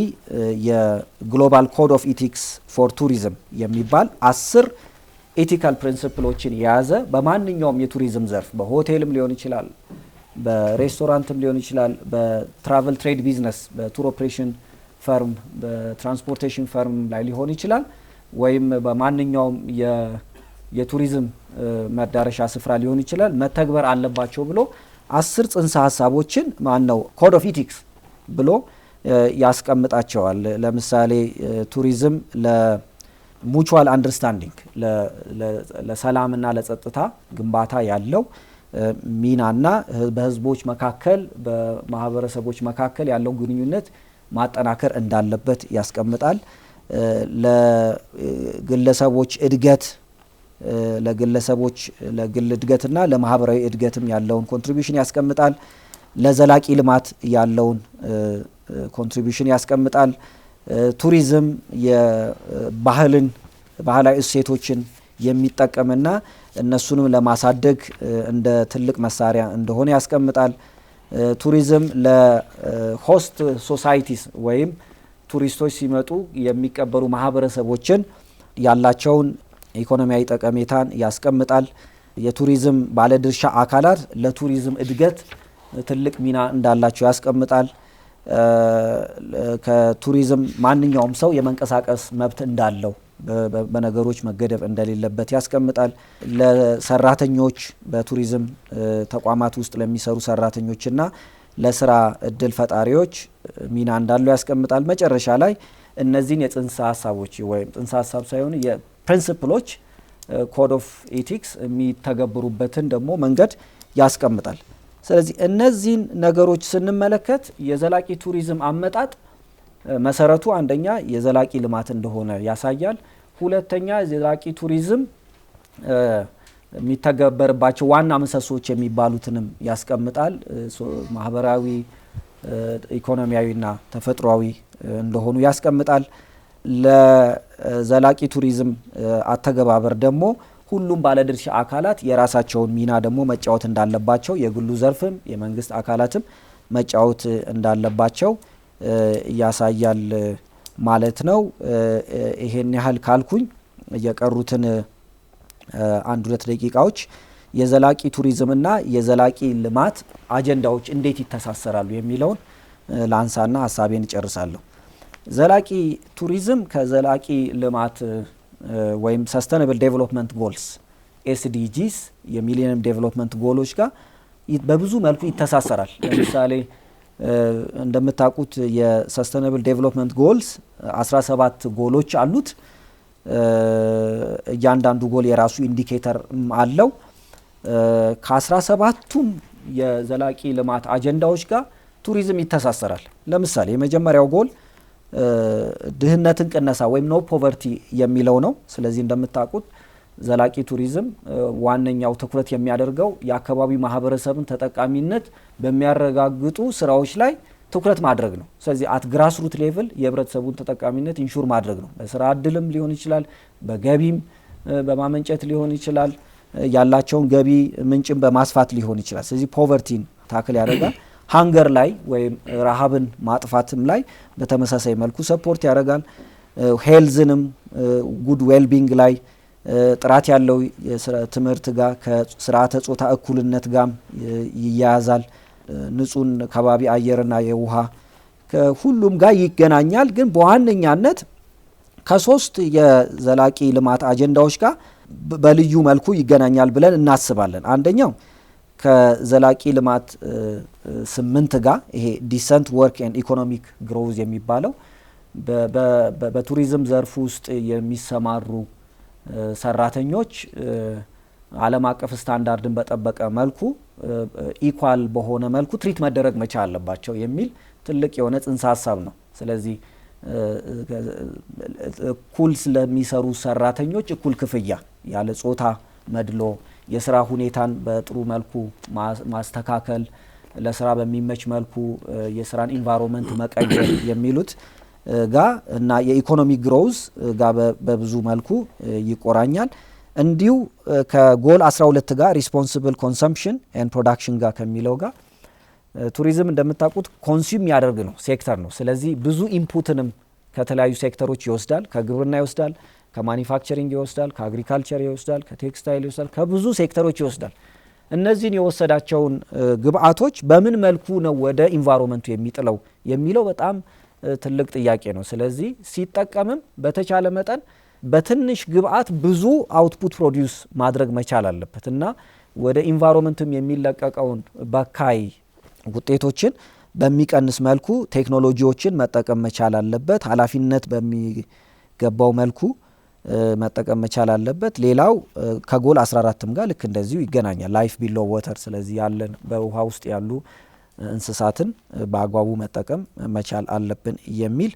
የግሎባል ኮድ ኦፍ ኢቲክስ ፎር ቱሪዝም የሚባል 10 ኤቲካል ፕሪንሲፕሎችን የያዘ በማንኛውም የቱሪዝም ዘርፍ በሆቴልም ሊሆን ይችላል፣ በሬስቶራንትም ሊሆን ይችላል፣ በትራቨል ትሬድ ቢዝነስ፣ በቱር ኦፕሬሽን ፈርም፣ በትራንስፖርቴሽን ፈርም ላይ ሊሆን ይችላል፣ ወይም በማንኛውም የቱሪዝም መዳረሻ ስፍራ ሊሆን ይችላል መተግበር አለባቸው ብሎ 10 ጽንሰ ሀሳቦችን ማነው ኮድ ኦፍ ኢቲክስ ብሎ ያስቀምጣቸዋል። ለምሳሌ ቱሪዝም ለሙቹዋል አንደርስታንዲንግ ለሰላምና ለጸጥታ ግንባታ ያለው ሚናና በህዝቦች መካከል በማህበረሰቦች መካከል ያለው ግንኙነት ማጠናከር እንዳለበት ያስቀምጣል። ለግለሰቦች እድገት ለግል እድገትና ለማህበራዊ እድገትም ያለውን ኮንትሪቢዩሽን ያስቀምጣል። ለዘላቂ ልማት ያለውን ኮንትሪቢዩሽን ያስቀምጣል። ቱሪዝም ባህላዊ እሴቶችን የሚጠቀምና እነሱንም ለማሳደግ እንደ ትልቅ መሳሪያ እንደሆነ ያስቀምጣል። ቱሪዝም ለሆስት ሶሳይቲስ ወይም ቱሪስቶች ሲመጡ የሚቀበሉ ማህበረሰቦችን ያላቸውን ኢኮኖሚያዊ ጠቀሜታን ያስቀምጣል። የቱሪዝም ባለድርሻ አካላት ለቱሪዝም እድገት ትልቅ ሚና እንዳላቸው ያስቀምጣል። ከቱሪዝም ማንኛውም ሰው የመንቀሳቀስ መብት እንዳለው በነገሮች መገደብ እንደሌለበት ያስቀምጣል። ለሰራተኞች በቱሪዝም ተቋማት ውስጥ ለሚሰሩ ሰራተኞችና ለስራ እድል ፈጣሪዎች ሚና እንዳለው ያስቀምጣል። መጨረሻ ላይ እነዚህን የጽንሰ ሀሳቦች ወይም ጽንሰ ሀሳብ ሳይሆን የፕሪንሲፕሎች ኮድ ኦፍ ኢቲክስ የሚተገብሩበትን ደግሞ መንገድ ያስቀምጣል። ስለዚህ እነዚህን ነገሮች ስንመለከት የዘላቂ ቱሪዝም አመጣጥ መሰረቱ አንደኛ የዘላቂ ልማት እንደሆነ ያሳያል። ሁለተኛ የዘላቂ ቱሪዝም የሚተገበርባቸው ዋና ምሰሶች የሚባሉትንም ያስቀምጣል። ማህበራዊ፣ ኢኮኖሚያዊና ተፈጥሯዊ እንደሆኑ ያስቀምጣል። ለዘላቂ ቱሪዝም አተገባበር ደግሞ ሁሉም ባለድርሻ አካላት የራሳቸውን ሚና ደግሞ መጫወት እንዳለባቸው የግሉ ዘርፍም የመንግስት አካላትም መጫወት እንዳለባቸው ያሳያል ማለት ነው። ይሄን ያህል ካልኩኝ የቀሩትን 1-2 ደቂቃዎች የዘላቂ ቱሪዝምና የዘላቂ ልማት አጀንዳዎች እንዴት ይተሳሰራሉ የሚለውን ላንሳና ሀሳቤን እጨርሳለሁ። ዘላቂ ቱሪዝም ከዘላቂ ልማት ወይም ሰስተነብል ዴቨሎፕመንት ጎልስ ኤስዲጂስ የሚሊኒየም ዴቨሎፕመንት ጎሎች ጋር በብዙ መልኩ ይተሳሰራል። ለምሳሌ እንደምታውቁት የሰስተነብል ዴቨሎፕመንት ጎልስ 17 ጎሎች አሉት። እያንዳንዱ ጎል የራሱ ኢንዲኬተር አለው። ከ17ቱም የዘላቂ ልማት አጀንዳዎች ጋር ቱሪዝም ይተሳሰራል። ለምሳሌ የመጀመሪያው ጎል ድህነትን ቅነሳ ወይም ኖ ፖቨርቲ የሚለው ነው። ስለዚህ እንደምታውቁት ዘላቂ ቱሪዝም ዋነኛው ትኩረት የሚያደርገው የአካባቢ ማህበረሰብን ተጠቃሚነት በሚያረጋግጡ ስራዎች ላይ ትኩረት ማድረግ ነው። ስለዚህ አት ግራስ ሩት ሌቭል የህብረተሰቡን ተጠቃሚነት ኢንሹር ማድረግ ነው። በስራ እድልም ሊሆን ይችላል፣ በገቢም በማመንጨት ሊሆን ይችላል፣ ያላቸውን ገቢ ምንጭን በማስፋት ሊሆን ይችላል። ስለዚህ ፖቨርቲን ታክል ያደርጋል። ሃንገር ላይ ወይም ረሃብን ማጥፋትም ላይ በተመሳሳይ መልኩ ሰፖርት ያደርጋል። ሄልዝንም ጉድ ዌልቢንግ ላይ ጥራት ያለው ትምህርት ጋር ከስርዓተ ጾታ እኩልነት ጋር ይያያዛል። ንጹህ ከባቢ አየርና የውሃ ከሁሉም ጋር ይገናኛል። ግን በዋነኛነት ከ3 የዘላቂ ልማት አጀንዳዎች ጋር በልዩ መልኩ ይገናኛል ብለን እናስባለን። አንደኛው ከዘላቂ ልማት 8 ጋር ይሄ ዲሰንት ወርክ ኤንድ ኢኮኖሚክ ግሮዝ የሚባለው በቱሪዝም ዘርፍ ውስጥ የሚሰማሩ ሰራተኞች ዓለም አቀፍ ስታንዳርድን በጠበቀ መልኩ ኢኳል በሆነ መልኩ ትሪት መደረግ መቻል አለባቸው የሚል ትልቅ የሆነ ጽንሰ ሀሳብ ነው። ስለዚህ እኩል ስለሚሰሩ ሰራተኞች እኩል ክፍያ፣ ያለ ጾታ መድሎ፣ የስራ ሁኔታን በጥሩ መልኩ ማስተካከል፣ ለስራ በሚመች መልኩ የስራን ኢንቫይሮንመንት መቀየር የሚሉት ጋር እና የኢኮኖሚ ግሮዝ ጋር በብዙ መልኩ ይቆራኛል። እንዲሁ ከጎል 12 ጋር ሪስፖንሲብል ኮንሰምፕሽን ኤንድ ፕሮዳክሽን ጋር ከሚለው ጋር ቱሪዝም እንደምታውቁት ኮንሱም ያደርግ ነው ሴክተር ነው። ስለዚህ ብዙ ኢንፑትንም ከተለያዩ ሴክተሮች ይወስዳል። ከግብርና ይወስዳል፣ ከማኒፋክቸሪንግ ይወስዳል፣ ከአግሪካልቸር ይወስዳል፣ ከቴክስታይል ይወስዳል፣ ከብዙ ሴክተሮች ይወስዳል። እነዚህን የወሰዳቸውን ግብአቶች በምን መልኩ ነው ወደ ኢንቫይሮንመንቱ የሚጥለው የሚለው በጣም ትልቅ ጥያቄ ነው። ስለዚህ ሲጠቀምም በተቻለ መጠን በትንሽ ግብአት ብዙ አውትፑት ፕሮዲውስ ማድረግ መቻል አለበት እና ወደ ኢንቫይሮንመንትም የሚለቀቀውን በካይ ውጤቶችን በሚቀንስ መልኩ ቴክኖሎጂዎችን መጠቀም መቻል አለበት። ኃላፊነት በሚገባው መልኩ መጠቀም መቻል አለበት። ሌላው ከጎል 14ም ጋር ልክ እንደዚሁ ይገናኛል። ላይፍ ቢሎ ወተር። ስለዚህ ያለን በውሃ ውስጥ ያሉ እንስሳትን በአግባቡ መጠቀም መቻል አለብን የሚል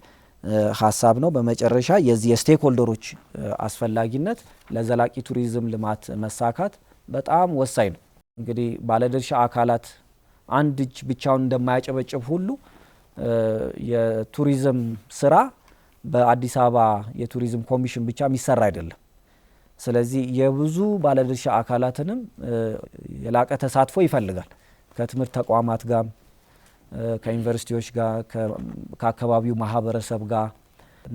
ሀሳብ ነው። በመጨረሻ የዚህ የስቴክሆልደሮች አስፈላጊነት ለዘላቂ ቱሪዝም ልማት መሳካት በጣም ወሳኝ ነው። እንግዲህ ባለድርሻ አካላት አንድ እጅ ብቻውን እንደማያጨበጭብ ሁሉ የቱሪዝም ስራ በአዲስ አበባ የቱሪዝም ኮሚሽን ብቻ የሚሰራ አይደለም። ስለዚህ የብዙ ባለድርሻ አካላትንም የላቀ ተሳትፎ ይፈልጋል። ከትምህርት ተቋማት ጋር፣ ከዩኒቨርሲቲዎች ጋር፣ ከአካባቢው ማህበረሰብ ጋር፣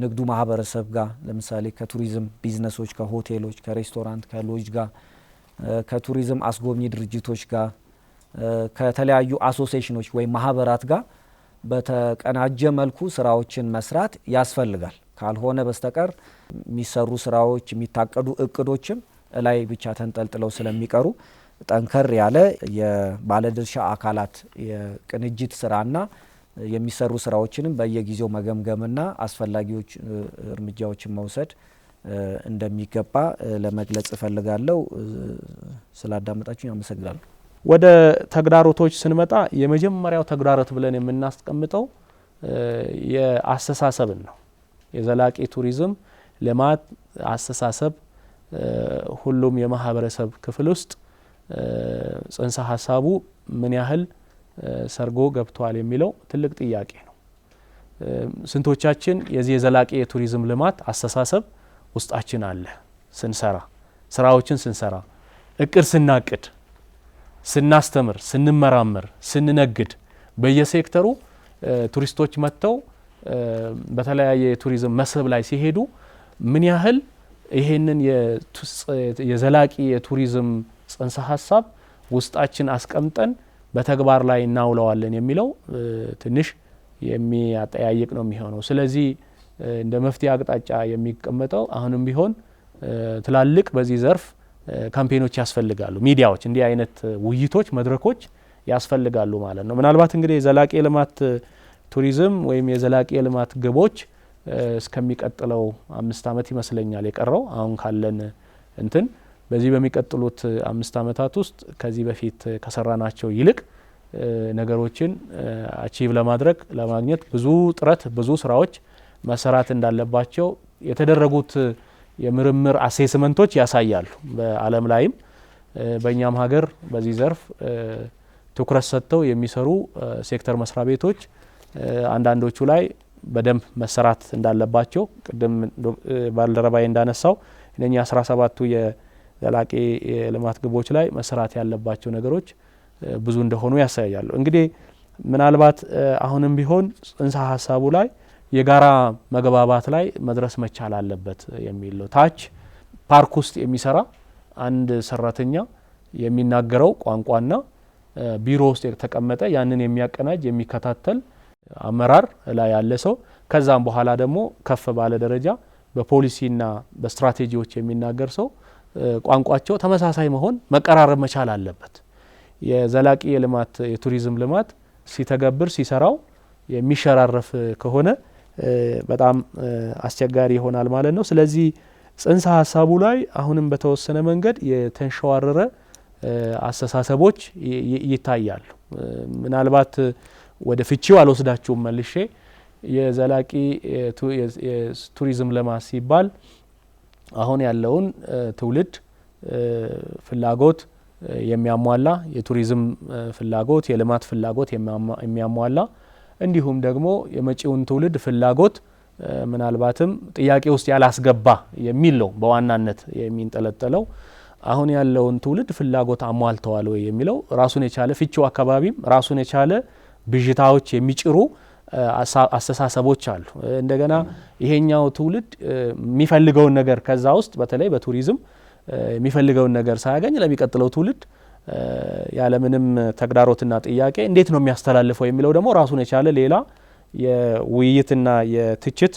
ንግዱ ማህበረሰብ ጋር ለምሳሌ ከቱሪዝም ቢዝነሶች፣ ከሆቴሎች፣ ከሬስቶራንት፣ ከሎጅ ጋር፣ ከቱሪዝም አስጎብኚ ድርጅቶች ጋር፣ ከተለያዩ አሶሲዬሽኖች ወይም ማህበራት ጋር በተቀናጀ መልኩ ስራዎችን መስራት ያስፈልጋል። ካልሆነ በስተቀር የሚሰሩ ስራዎች የሚታቀዱ እቅዶችም ላይ ብቻ ተንጠልጥለው ስለሚቀሩ ጠንከር ያለ የባለድርሻ አካላት የቅንጅት ስራና የሚሰሩ ስራዎችንም በየጊዜው መገምገምና አስፈላጊዎች እርምጃዎችን መውሰድ እንደሚገባ ለመግለጽ እፈልጋለሁ። ስላዳመጣችሁ አመሰግናለሁ። ወደ ተግዳሮቶች ስንመጣ የመጀመሪያው ተግዳሮት ብለን የምናስቀምጠው የአስተሳሰብን ነው። የዘላቂ ቱሪዝም ልማት አስተሳሰብ ሁሉም የማህበረሰብ ክፍል ውስጥ ጽንሰ ሀሳቡ ምን ያህል ሰርጎ ገብቷል የሚለው ትልቅ ጥያቄ ነው። ስንቶቻችን የዚህ የዘላቂ የቱሪዝም ልማት አስተሳሰብ ውስጣችን አለ? ስንሰራ ስራዎችን ስንሰራ እቅድ ስናቅድ ስናስተምር ስንመራመር ስንነግድ በየሴክተሩ ቱሪስቶች መጥተው በተለያየ የቱሪዝም መስህብ ላይ ሲሄዱ ምን ያህል ይሄንን የዘላቂ የቱሪዝም ጽንሰ ሀሳብ ውስጣችን አስቀምጠን በተግባር ላይ እናውለዋለን የሚለው ትንሽ የሚያጠያይቅ ነው የሚሆነው። ስለዚህ እንደ መፍትሄ አቅጣጫ የሚቀመጠው አሁንም ቢሆን ትላልቅ በዚህ ዘርፍ ካምፔኖች ያስፈልጋሉ። ሚዲያዎች እንዲህ አይነት ውይይቶች፣ መድረኮች ያስፈልጋሉ ማለት ነው። ምናልባት እንግዲህ የዘላቂ የልማት ቱሪዝም ወይም የዘላቂ የልማት ግቦች እስከሚቀጥለው 5 ዓመት ይመስለኛል የቀረው አሁን ካለን እንትን በዚህ በሚቀጥሉት 5 ዓመታት ውስጥ ከዚህ በፊት ከሰራናቸው ይልቅ ነገሮችን አቺቭ ለማድረግ ለማግኘት ብዙ ጥረት ብዙ ስራዎች መሰራት እንዳለባቸው የተደረጉት የምርምር አሴስመንቶች ያሳያሉ። በዓለም ላይም በእኛም ሀገር በዚህ ዘርፍ ትኩረት ሰጥተው የሚሰሩ ሴክተር መስሪያ ቤቶች አንዳንዶቹ ላይ በደንብ መሰራት እንዳለባቸው ቅድም ባልደረባዬ እንዳነሳው እነኛ 17ቱ የዘላቂ የልማት ግቦች ላይ መሰራት ያለባቸው ነገሮች ብዙ እንደሆኑ ያሳያሉ። እንግዲህ ምናልባት አሁንም ቢሆን ጽንሰ ሀሳቡ ላይ የጋራ መግባባት ላይ መድረስ መቻል አለበት የሚል ነው። ታች ፓርክ ውስጥ የሚሰራ አንድ ሰራተኛ የሚናገረው ቋንቋና ቢሮ ውስጥ የተቀመጠ ያንን የሚያቀናጅ የሚከታተል አመራር ላይ ያለ ሰው ከዛም በኋላ ደግሞ ከፍ ባለ ደረጃ በፖሊሲና በስትራቴጂዎች የሚናገር ሰው ቋንቋቸው ተመሳሳይ መሆን መቀራረብ መቻል አለበት። የዘላቂ የልማት የቱሪዝም ልማት ሲተገብር ሲሰራው የሚሸራረፍ ከሆነ በጣም አስቸጋሪ ይሆናል ማለት ነው። ስለዚህ ጽንሰ ሀሳቡ ላይ አሁንም በተወሰነ መንገድ የተንሸዋረረ አስተሳሰቦች ይታያሉ። ምናልባት ወደ ፍቺው አልወስዳችሁም መልሼ የዘላቂ ቱሪዝም ልማት ሲባል አሁን ያለውን ትውልድ ፍላጎት የሚያሟላ የቱሪዝም ፍላጎት የልማት ፍላጎት የሚያሟላ እንዲሁም ደግሞ የመጪውን ትውልድ ፍላጎት ምናልባትም ጥያቄ ውስጥ ያላስገባ የሚል ነው በዋናነት የሚንጠለጠለው። አሁን ያለውን ትውልድ ፍላጎት አሟልተዋል ወይ የሚለው ራሱን የቻለ ፍቺው አካባቢም ራሱን የቻለ ብዥታዎች የሚጭሩ አስተሳሰቦች አሉ። እንደገና ይሄኛው ትውልድ የሚፈልገውን ነገር ከዛ ውስጥ በተለይ በቱሪዝም የሚፈልገውን ነገር ሳያገኝ ለሚቀጥለው ትውልድ ያለምንም ተግዳሮትና ጥያቄ እንዴት ነው የሚያስተላልፈው የሚለው ደግሞ ራሱን የቻለ ሌላ የውይይትና የትችት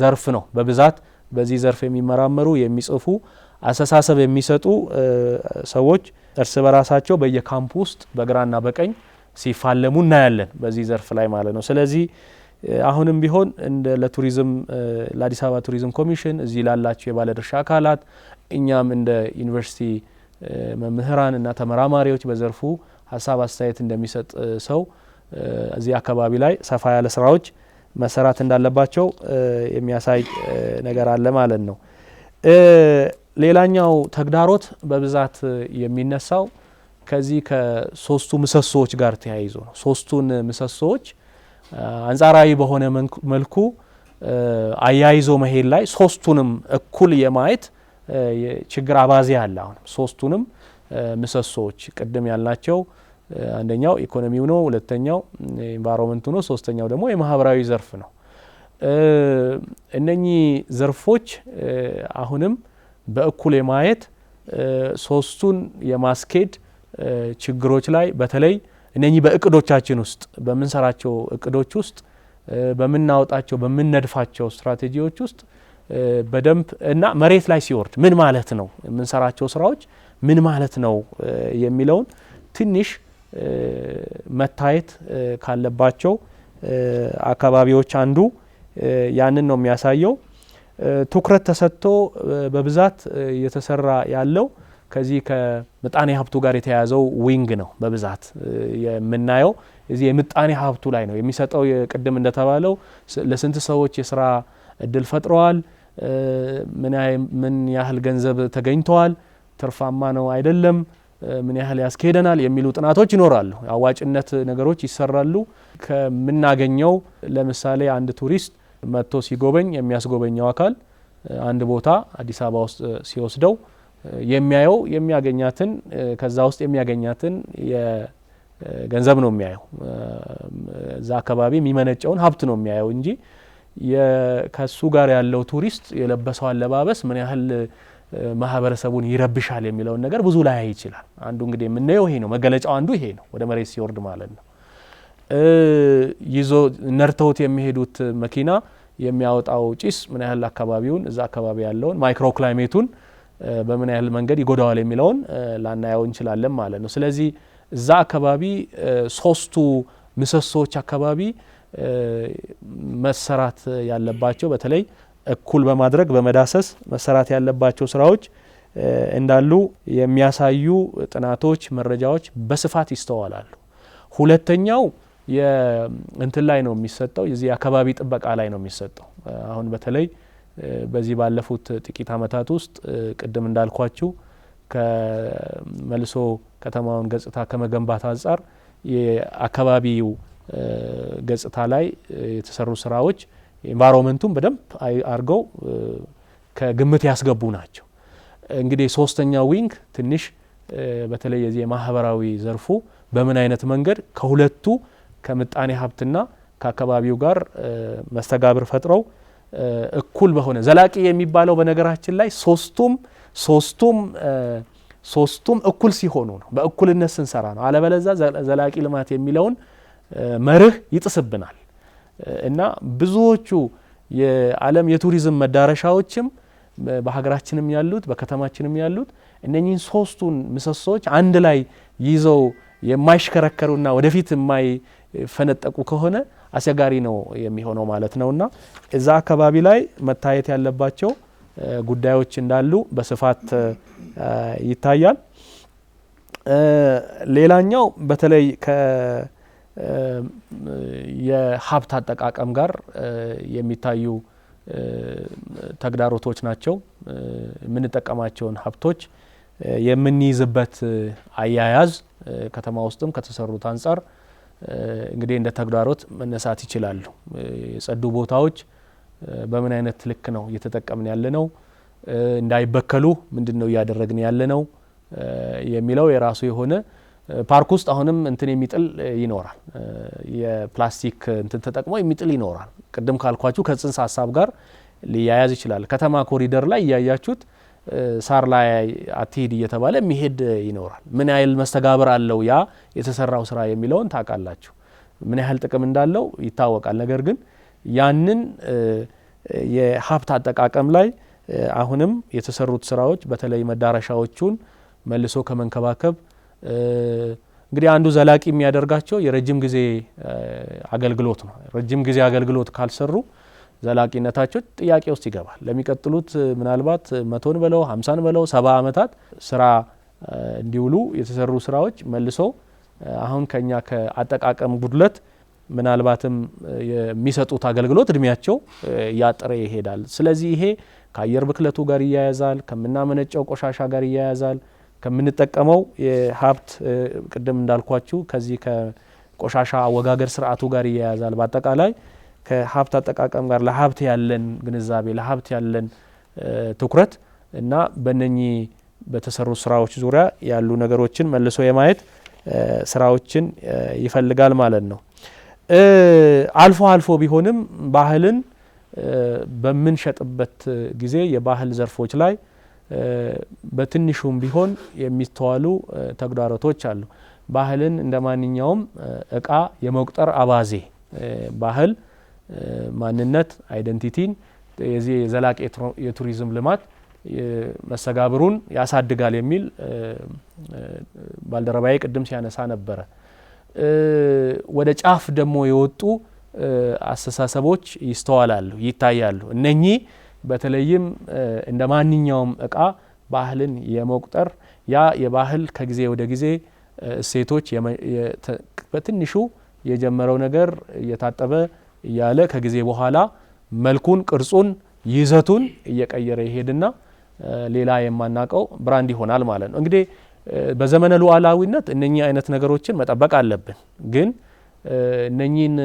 ዘርፍ ነው። በብዛት በዚህ ዘርፍ የሚመራመሩ የሚጽፉ አስተሳሰብ የሚሰጡ ሰዎች እርስ በራሳቸው በየካምፕ ውስጥ በግራና በቀኝ ሲፋለሙ እናያለን በዚህ ዘርፍ ላይ ማለት ነው። ስለዚህ አሁንም ቢሆን እንደ ለቱሪዝም ለአዲስ አበባ ቱሪዝም ኮሚሽን እዚህ ላላቸው የባለድርሻ አካላት እኛም እንደ ዩኒቨርሲቲ መምህራን እና ተመራማሪዎች በዘርፉ ሀሳብ አስተያየት እንደሚሰጥ ሰው እዚህ አካባቢ ላይ ሰፋ ያለ ስራዎች መሰራት እንዳለባቸው የሚያሳይ ነገር አለ ማለት ነው። ሌላኛው ተግዳሮት በብዛት የሚነሳው ከዚህ ከሶስቱ ምሰሶዎች ጋር ተያይዞ ነው። ሶስቱን ምሰሶዎች አንጻራዊ በሆነ መልኩ አያይዞ መሄድ ላይ ሶስቱንም እኩል የማየት ችግር አባዜ አለ። አሁን ሶስቱንም ምሰሶዎች ቅድም ያልናቸው አንደኛው ኢኮኖሚው ነው፣ ሁለተኛው ኢንቫይሮንመንቱ ነው፣ ሶስተኛው ደግሞ የማህበራዊ ዘርፍ ነው። እነኚህ ዘርፎች አሁንም በእኩል የማየት ሶስቱን የማስኬድ ችግሮች ላይ በተለይ እነኚህ በእቅዶቻችን ውስጥ በምንሰራቸው እቅዶች ውስጥ በምናወጣቸው በምንነድፋቸው ስትራቴጂዎች ውስጥ በደንብ እና መሬት ላይ ሲወርድ ምን ማለት ነው የምንሰራቸው ስራዎች ምን ማለት ነው የሚለውን ትንሽ መታየት ካለባቸው አካባቢዎች አንዱ ያንን ነው የሚያሳየው። ትኩረት ተሰጥቶ በብዛት እየተሰራ ያለው ከዚህ ከምጣኔ ሀብቱ ጋር የተያያዘው ዊንግ ነው። በብዛት የምናየው እዚህ የምጣኔ ሀብቱ ላይ ነው የሚሰጠው። ቅድም እንደተባለው ለስንት ሰዎች የስራ እድል ፈጥረዋል፣ ምን ያህል ገንዘብ ተገኝተዋል፣ ትርፋማ ነው አይደለም፣ ምን ያህል ያስኬደናል የሚሉ ጥናቶች ይኖራሉ። አዋጭነት ነገሮች ይሰራሉ። ከምናገኘው ለምሳሌ አንድ ቱሪስት መጥቶ ሲጎበኝ የሚያስጎበኘው አካል አንድ ቦታ አዲስ አበባ ውስጥ ሲወስደው የሚያየው የሚያገኛትን ከዛ ውስጥ የሚያገኛትን የገንዘብ ነው የሚያየው። እዛ አካባቢ የሚመነጨውን ሀብት ነው የሚያየው እንጂ ከሱ ጋር ያለው ቱሪስት የለበሰው አለባበስ ምን ያህል ማህበረሰቡን ይረብሻል የሚለውን ነገር ብዙ ላይ ይችላል። አንዱ እንግዲህ የምናየው ይሄ ነው፣ መገለጫው አንዱ ይሄ ነው፣ ወደ መሬት ሲወርድ ማለት ነው። ይዞ ነርተውት የሚሄዱት መኪና የሚያወጣው ጭስ ምን ያህል አካባቢውን እዛ አካባቢ ያለውን ማይክሮ ክላይሜቱን በምን ያህል መንገድ ይጎዳዋል የሚለውን ላናየው እንችላለን ማለት ነው። ስለዚህ እዛ አካባቢ ሶስቱ ምሰሶዎች አካባቢ መሰራት ያለባቸው በተለይ እኩል በማድረግ በመዳሰስ መሰራት ያለባቸው ስራዎች እንዳሉ የሚያሳዩ ጥናቶች፣ መረጃዎች በስፋት ይስተዋላሉ። ሁለተኛው እንትን ላይ ነው የሚሰጠው፣ የዚህ አካባቢ ጥበቃ ላይ ነው የሚሰጠው። አሁን በተለይ በዚህ ባለፉት ጥቂት አመታት ውስጥ ቅድም እንዳልኳችሁ ከመልሶ ከተማውን ገጽታ ከመገንባት አንጻር የአካባቢው ገጽታ ላይ የተሰሩ ስራዎች ኢንቫይሮንመንቱን በደንብ አድርገው ከግምት ያስገቡ ናቸው። እንግዲህ ሶስተኛው ዊንግ ትንሽ በተለይ የዚህ የማህበራዊ ዘርፉ በምን አይነት መንገድ ከሁለቱ ከምጣኔ ሀብትና ከአካባቢው ጋር መስተጋብር ፈጥረው እኩል በሆነ ዘላቂ የሚባለው በነገራችን ላይ ሶስቱም እኩል ሲሆኑ ነው፣ በእኩልነት ስንሰራ ነው። አለበለዚያ ዘላቂ ልማት የሚለውን መርህ ይጥስብናል እና ብዙዎቹ የዓለም የቱሪዝም መዳረሻዎችም በሀገራችንም ያሉት በከተማችንም ያሉት እነኚህን ሶስቱን ምሰሶች አንድ ላይ ይዘው የማይሽከረከሩና ወደፊት የማይፈነጠቁ ከሆነ አስቸጋሪ ነው የሚሆነው ማለት ነውና እዛ አካባቢ ላይ መታየት ያለባቸው ጉዳዮች እንዳሉ በስፋት ይታያል። ሌላኛው በተለይ የሀብት አጠቃቀም ጋር የሚታዩ ተግዳሮቶች ናቸው። የምንጠቀማቸውን ሀብቶች የምንይዝበት አያያዝ ከተማ ውስጥም ከተሰሩት አንጻር እንግዲህ እንደ ተግዳሮት መነሳት ይችላሉ። የጸዱ ቦታዎች በምን አይነት ልክ ነው እየተጠቀምን ያለ ነው፣ እንዳይበከሉ ምንድነው እያደረግን ያለ ነው የሚለው የራሱ የሆነ ፓርክ ውስጥ አሁንም እንትን የሚጥል ይኖራል። የፕላስቲክ እንትን ተጠቅሞ የሚጥል ይኖራል። ቅድም ካልኳችሁ ከጽንሰ ሀሳብ ጋር ሊያያዝ ይችላል። ከተማ ኮሪደር ላይ እያያችሁት ሳር ላይ አትሄድ እየተባለ የሚሄድ ይኖራል። ምን ያህል መስተጋብር አለው ያ የተሰራው ስራ የሚለውን ታውቃላችሁ። ምን ያህል ጥቅም እንዳለው ይታወቃል። ነገር ግን ያንን የሀብት አጠቃቀም ላይ አሁንም የተሰሩት ስራዎች በተለይ መዳረሻዎቹን መልሶ ከመንከባከብ እንግዲህ አንዱ ዘላቂ የሚያደርጋቸው የረጅም ጊዜ አገልግሎት ነው። ረጅም ጊዜ አገልግሎት ካልሰሩ ዘላቂነታቸው ጥያቄ ውስጥ ይገባል። ለሚቀጥሉት ምናልባት 100 በለው 50 በለው 70 አመታት ስራ እንዲውሉ የተሰሩ ስራዎች መልሶ አሁን ከኛ ከአጠቃቀም ጉድለት ምናልባትም የሚሰጡት አገልግሎት እድሜያቸው ያጠረ ይሄዳል። ስለዚህ ይሄ ከአየር ብክለቱ ጋር ይያያዛል፣ ከምናመነጨው ቆሻሻ ጋር ይያያዛል፣ ከምንጠቀመው የሀብት ቅድም እንዳልኳችሁ ከዚህ ከቆሻሻ አወጋገር ስርዓቱ ጋር ይያያዛል። በአጠቃላይ ከሀብት አጠቃቀም ጋር ለሀብት ያለን ግንዛቤ ለሀብት ያለን ትኩረት እና በእነኚህ በተሰሩ ስራዎች ዙሪያ ያሉ ነገሮችን መልሶ የማየት ስራዎችን ይፈልጋል ማለት ነው። አልፎ አልፎ ቢሆንም ባህልን በምንሸጥበት ጊዜ የባህል ዘርፎች ላይ በትንሹም ቢሆን የሚስተዋሉ ተግዳሮቶች አሉ። ባህልን እንደማንኛውም እቃ የመቁጠር አባዜ ባህል ማንነት አይደንቲቲን የዚህ የዘላቂ የቱሪዝም ልማት መሰጋብሩን ያሳድጋል የሚል ባልደረባዬ ቅድም ሲያነሳ ነበረ። ወደ ጫፍ ደግሞ የወጡ አስተሳሰቦች ይስተዋላሉ ይታያሉ። እነኚህ በተለይም እንደ ማንኛውም እቃ ባህልን የመቁጠር ያ የባህል ከጊዜ ወደ ጊዜ እሴቶች በትንሹ የጀመረው ነገር እየታጠበ እያለ ከጊዜ በኋላ መልኩን ቅርጹን ይዘቱን እየቀየረ ይሄድና ሌላ የማናቀው ብራንድ ይሆናል ማለት ነው። እንግዲህ በዘመነ ሉዓላዊነት እነኚህ አይነት ነገሮችን መጠበቅ አለብን። ግን እነኚህን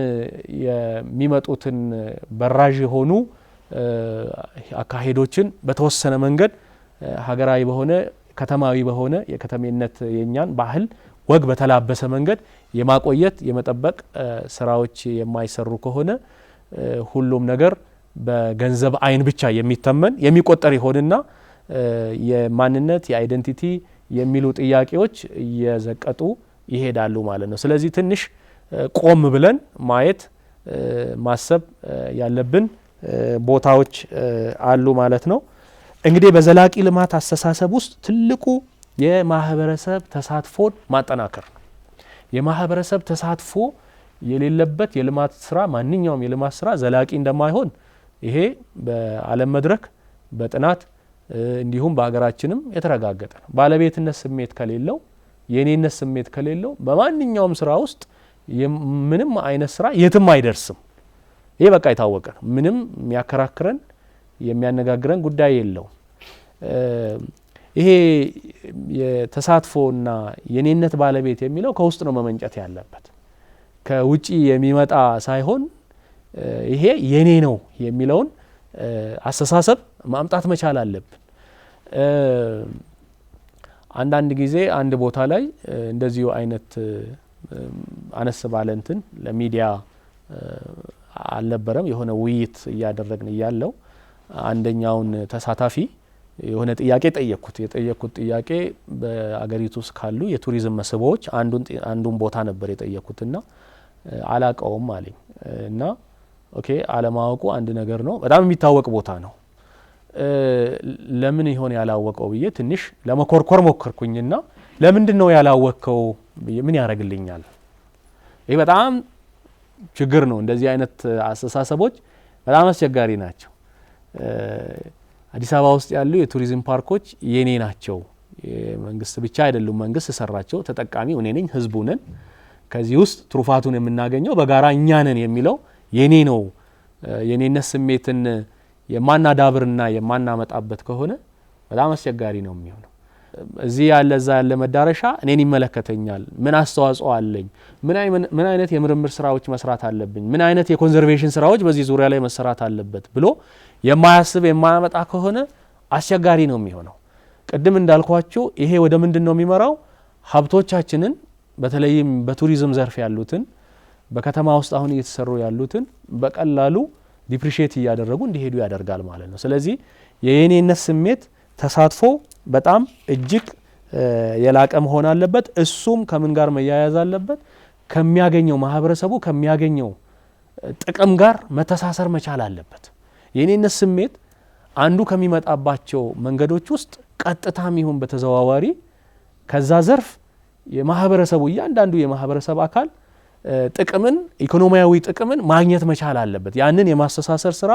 የሚመጡትን በራዥ የሆኑ አካሄዶችን በተወሰነ መንገድ ሀገራዊ በሆነ ከተማዊ በሆነ የከተሜነት የኛን ባህል ወግ በተላበሰ መንገድ የማቆየት የመጠበቅ ስራዎች የማይሰሩ ከሆነ ሁሉም ነገር በገንዘብ አይን ብቻ የሚተመን የሚቆጠር ይሆንና የማንነት የአይደንቲቲ የሚሉ ጥያቄዎች እየዘቀጡ ይሄዳሉ ማለት ነው። ስለዚህ ትንሽ ቆም ብለን ማየት ማሰብ ያለብን ቦታዎች አሉ ማለት ነው። እንግዲህ በዘላቂ ልማት አስተሳሰብ ውስጥ ትልቁ የማህበረሰብ ተሳትፎን ማጠናከር ነው። የማህበረሰብ ተሳትፎ የሌለበት የልማት ስራ ማንኛውም የልማት ስራ ዘላቂ እንደማይሆን ይሄ በዓለም መድረክ በጥናት እንዲሁም በሀገራችንም የተረጋገጠ ነው። ባለቤትነት ስሜት ከሌለው የኔነት ስሜት ከሌለው በማንኛውም ስራ ውስጥ ምንም አይነት ስራ የትም አይደርስም። ይሄ በቃ የታወቀ ነው። ምንም የሚያከራክረን የሚያነጋግረን ጉዳይ የለውም። ይሄ የተሳትፎና የኔነት ባለቤት የሚለው ከውስጥ ነው መመንጨት ያለበት፣ ከውጪ የሚመጣ ሳይሆን ይሄ የኔ ነው የሚለውን አስተሳሰብ ማምጣት መቻል አለብን። አንዳንድ ጊዜ አንድ ቦታ ላይ እንደዚሁ አይነት አነስ ባለ እንትን ለሚዲያ አልነበረም የሆነ ውይይት እያደረግን እያለው አንደኛውን ተሳታፊ የሆነ ጥያቄ ጠየቅኩት። የጠየቅኩት ጥያቄ በአገሪቱ ውስጥ ካሉ የቱሪዝም መስህቦች አንዱን ቦታ ነበር የጠየቅኩትና አላቀውም አለኝ እና ኦኬ አለማወቁ አንድ ነገር ነው፣ በጣም የሚታወቅ ቦታ ነው። ለምን ይሆን ያላወቀው ብዬ ትንሽ ለመኮርኮር ሞከርኩኝና ለምንድን ነው ያላወቀው ብዬ ምን ያደርግልኛል? ይሄ በጣም ችግር ነው። እንደዚህ አይነት አስተሳሰቦች በጣም አስቸጋሪ ናቸው። አዲስ አበባ ውስጥ ያሉ የቱሪዝም ፓርኮች የኔ ናቸው፣ የመንግስት ብቻ አይደሉም። መንግስት ሰራቸው፣ ተጠቃሚው እኔ ነኝ፣ ህዝቡ ነን። ከዚህ ውስጥ ትሩፋቱን የምናገኘው በጋራ እኛ ነን የሚለው የኔ ነው የኔነት ስሜትን የማናዳብርና የማናመጣበት ከሆነ በጣም አስቸጋሪ ነው የሚሆነው። እዚህ ያለ እዛ ያለ መዳረሻ እኔን ይመለከተኛል፣ ምን አስተዋጽኦ አለኝ፣ ምን አይነት የምርምር ስራዎች መስራት አለብኝ፣ ምን አይነት የኮንዘርቬሽን ስራዎች በዚህ ዙሪያ ላይ መሰራት አለበት ብሎ የማያስብ የማያመጣ ከሆነ አስቸጋሪ ነው የሚሆነው። ቅድም እንዳልኳችሁ ይሄ ወደ ምንድን ነው የሚመራው? ሀብቶቻችንን በተለይም በቱሪዝም ዘርፍ ያሉትን በከተማ ውስጥ አሁን እየተሰሩ ያሉትን በቀላሉ ዲፕሪሺየት እያደረጉ እንዲሄዱ ያደርጋል ማለት ነው። ስለዚህ የኔነት ስሜት ተሳትፎ በጣም እጅግ የላቀ መሆን አለበት። እሱም ከምን ጋር መያያዝ አለበት? ከሚያገኘው ማህበረሰቡ ከሚያገኘው ጥቅም ጋር መተሳሰር መቻል አለበት። የኔነት ስሜት አንዱ ከሚመጣባቸው መንገዶች ውስጥ ቀጥታም ይሁን በተዘዋዋሪ ከዛ ዘርፍ የማህበረሰቡ እያንዳንዱ የማህበረሰብ አካል ጥቅምን ኢኮኖሚያዊ ጥቅምን ማግኘት መቻል አለበት። ያንን የማስተሳሰር ስራ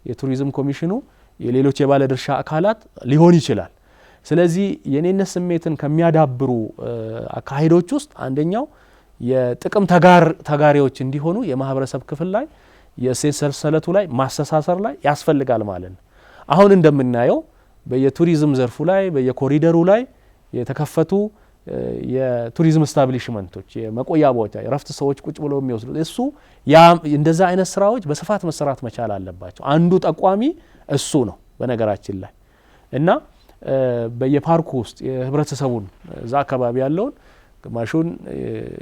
የቱሪዝም ኮሚሽኑ የሌሎች የባለድርሻ አካላት ሊሆን ይችላል። ስለዚህ የኔነት ስሜትን ከሚያዳብሩ አካሄዶች ውስጥ አንደኛው የጥቅም ተጋሪዎች እንዲሆኑ የማህበረሰብ ክፍል ላይ የእሴት ሰንሰለቱ ላይ ማስተሳሰር ላይ ያስፈልጋል ማለት ነው። አሁን እንደምናየው በየቱሪዝም ዘርፉ ላይ በየኮሪደሩ ላይ የተከፈቱ የቱሪዝም ስታብሊሽመንቶች የመቆያ ቦታ የረፍት ሰዎች ቁጭ ብለው የሚወስዱት እሱ እንደዛ አይነት ስራዎች በስፋት መሰራት መቻል አለባቸው። አንዱ ጠቋሚ እሱ ነው በነገራችን ላይ እና በየፓርኩ ውስጥ የህብረተሰቡን እዛ አካባቢ ያለውን ግማሹን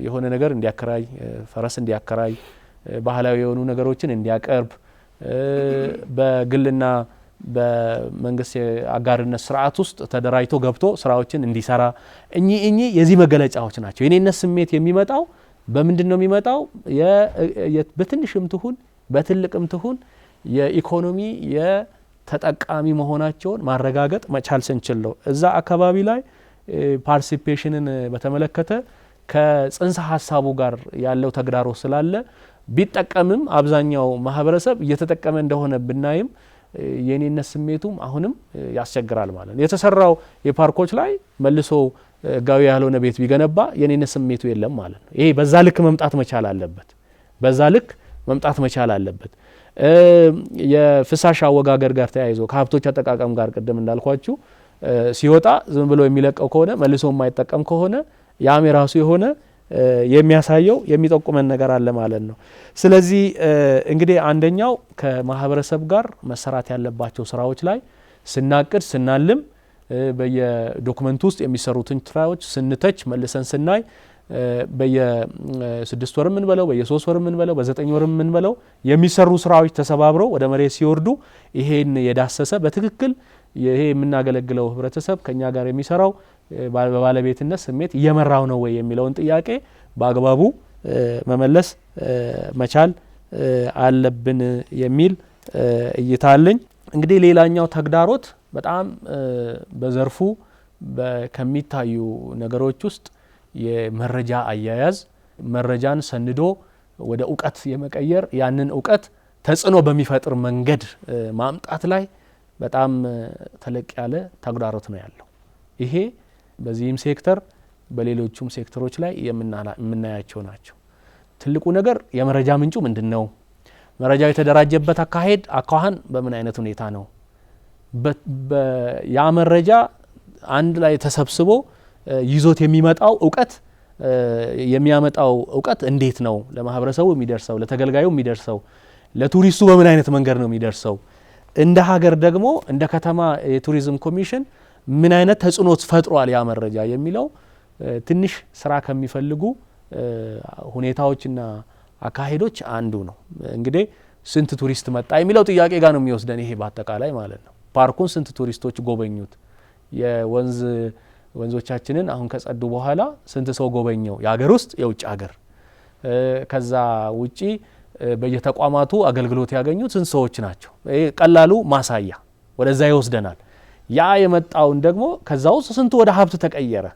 የሆነ ነገር እንዲያከራይ ፈረስ እንዲያከራይ ባህላዊ የሆኑ ነገሮችን እንዲያቀርብ በግልና በመንግስት አጋርነት ስርዓት ውስጥ ተደራጅቶ ገብቶ ስራዎችን እንዲሰራ እኚህ የዚህ መገለጫዎች ናቸው። የኔነት ስሜት የሚመጣው በምንድን ነው የሚመጣው? በትንሽም ትሁን በትልቅም ትሁን የኢኮኖሚ የተጠቃሚ መሆናቸውን ማረጋገጥ መቻል ስንችል ነው። እዛ አካባቢ ላይ ፓርቲሲፔሽንን በተመለከተ ከጽንሰ ሀሳቡ ጋር ያለው ተግዳሮት ስላለ ቢጠቀምም አብዛኛው ማህበረሰብ እየተጠቀመ እንደሆነ ብናይም የኔነት ስሜቱም አሁንም ያስቸግራል ማለት ነው። የተሰራው የፓርኮች ላይ መልሶ ህጋዊ ያልሆነ ቤት ቢገነባ የኔነት ስሜቱ የለም ማለት ነው። ይሄ በዛ ልክ መምጣት መቻል አለበት። በዛ ልክ መምጣት መቻል አለበት። የፍሳሽ አወጋገድ ጋር ተያይዞ ከሀብቶች አጠቃቀም ጋር ቅድም እንዳልኳችሁ ሲወጣ ዝም ብሎ የሚለቀው ከሆነ መልሶ የማይጠቀም ከሆነ ያም የራሱ የሆነ የሚያሳየው የሚጠቁመን ነገር አለ ማለት ነው። ስለዚህ እንግዲህ አንደኛው ከማህበረሰብ ጋር መሰራት ያለባቸው ስራዎች ላይ ስናቅድ ስናልም በየዶክመንቱ ውስጥ የሚሰሩትን ስራዎች ስንተች መልሰን ስናይ በየ6 ወር ምን በለው በየ3 ወር ምን በለው በ9 ወር ምን በለው የሚሰሩ ስራዎች ተሰባብረው ወደ መሬት ሲወርዱ ይሄን የዳሰሰ በትክክል ይሄ የምናገለግለው ህብረተሰብ ከኛ ጋር የሚሰራው በባለቤትነት ስሜት እየመራው ነው ወይ የሚለውን ጥያቄ በአግባቡ መመለስ መቻል አለብን የሚል እይታ አለኝ። እንግዲህ ሌላኛው ተግዳሮት በጣም በዘርፉ ከሚታዩ ነገሮች ውስጥ የመረጃ አያያዝ መረጃን ሰንዶ ወደ እውቀት የመቀየር ያንን እውቀት ተጽዕኖ በሚፈጥር መንገድ ማምጣት ላይ በጣም ተለቅ ያለ ተግዳሮት ነው ያለው። ይሄ በዚህም ሴክተር በሌሎቹም ሴክተሮች ላይ የምናያቸው ናቸው። ትልቁ ነገር የመረጃ ምንጩ ምንድነው? መረጃው የተደራጀበት አካሄድ በምን አይነት ሁኔታ ነው? ያ መረጃ አንድ ላይ ተሰብስቦ ይዞት የሚመጣው እውቀት የሚያመጣው እውቀት እንዴት ነው ለማህበረሰቡ የሚደርሰው? ለተገልጋዩ የሚደርሰው? ለቱሪስቱ በምን አይነት መንገድ ነው የሚደርሰው? እንደ ሀገር ደግሞ እንደ ከተማ የቱሪዝም ኮሚሽን ምን አይነት ተጽዕኖ ፈጥሯል ያ መረጃ የሚለው ትንሽ ስራ ከሚፈልጉ ሁኔታዎችና አካሄዶች አንዱ ነው። እንግዲህ ስንት ቱሪስት መጣ የሚለው ጥያቄ ጋር ነው የሚወስደን ይሄ በአጠቃላይ ማለት ነው። ፓርኩን ስንት ቱሪስቶች ጎበኙት? ወንዞቻችንን አሁን ከጸዱ በኋላ ስንት ሰው ጎበኘው? የሀገር ውስጥ የውጭ ሀገር። ከዛ ውጪ በየተቋማቱ አገልግሎት ያገኙት ስንት ሰዎች ናቸው? ይሄ ቀላሉ ማሳያ ወደዛ ይወስደናል። ያ የመጣውን ደግሞ ከዛ ውስጥ ስንቱ ወደ ሀብት ተቀየረ?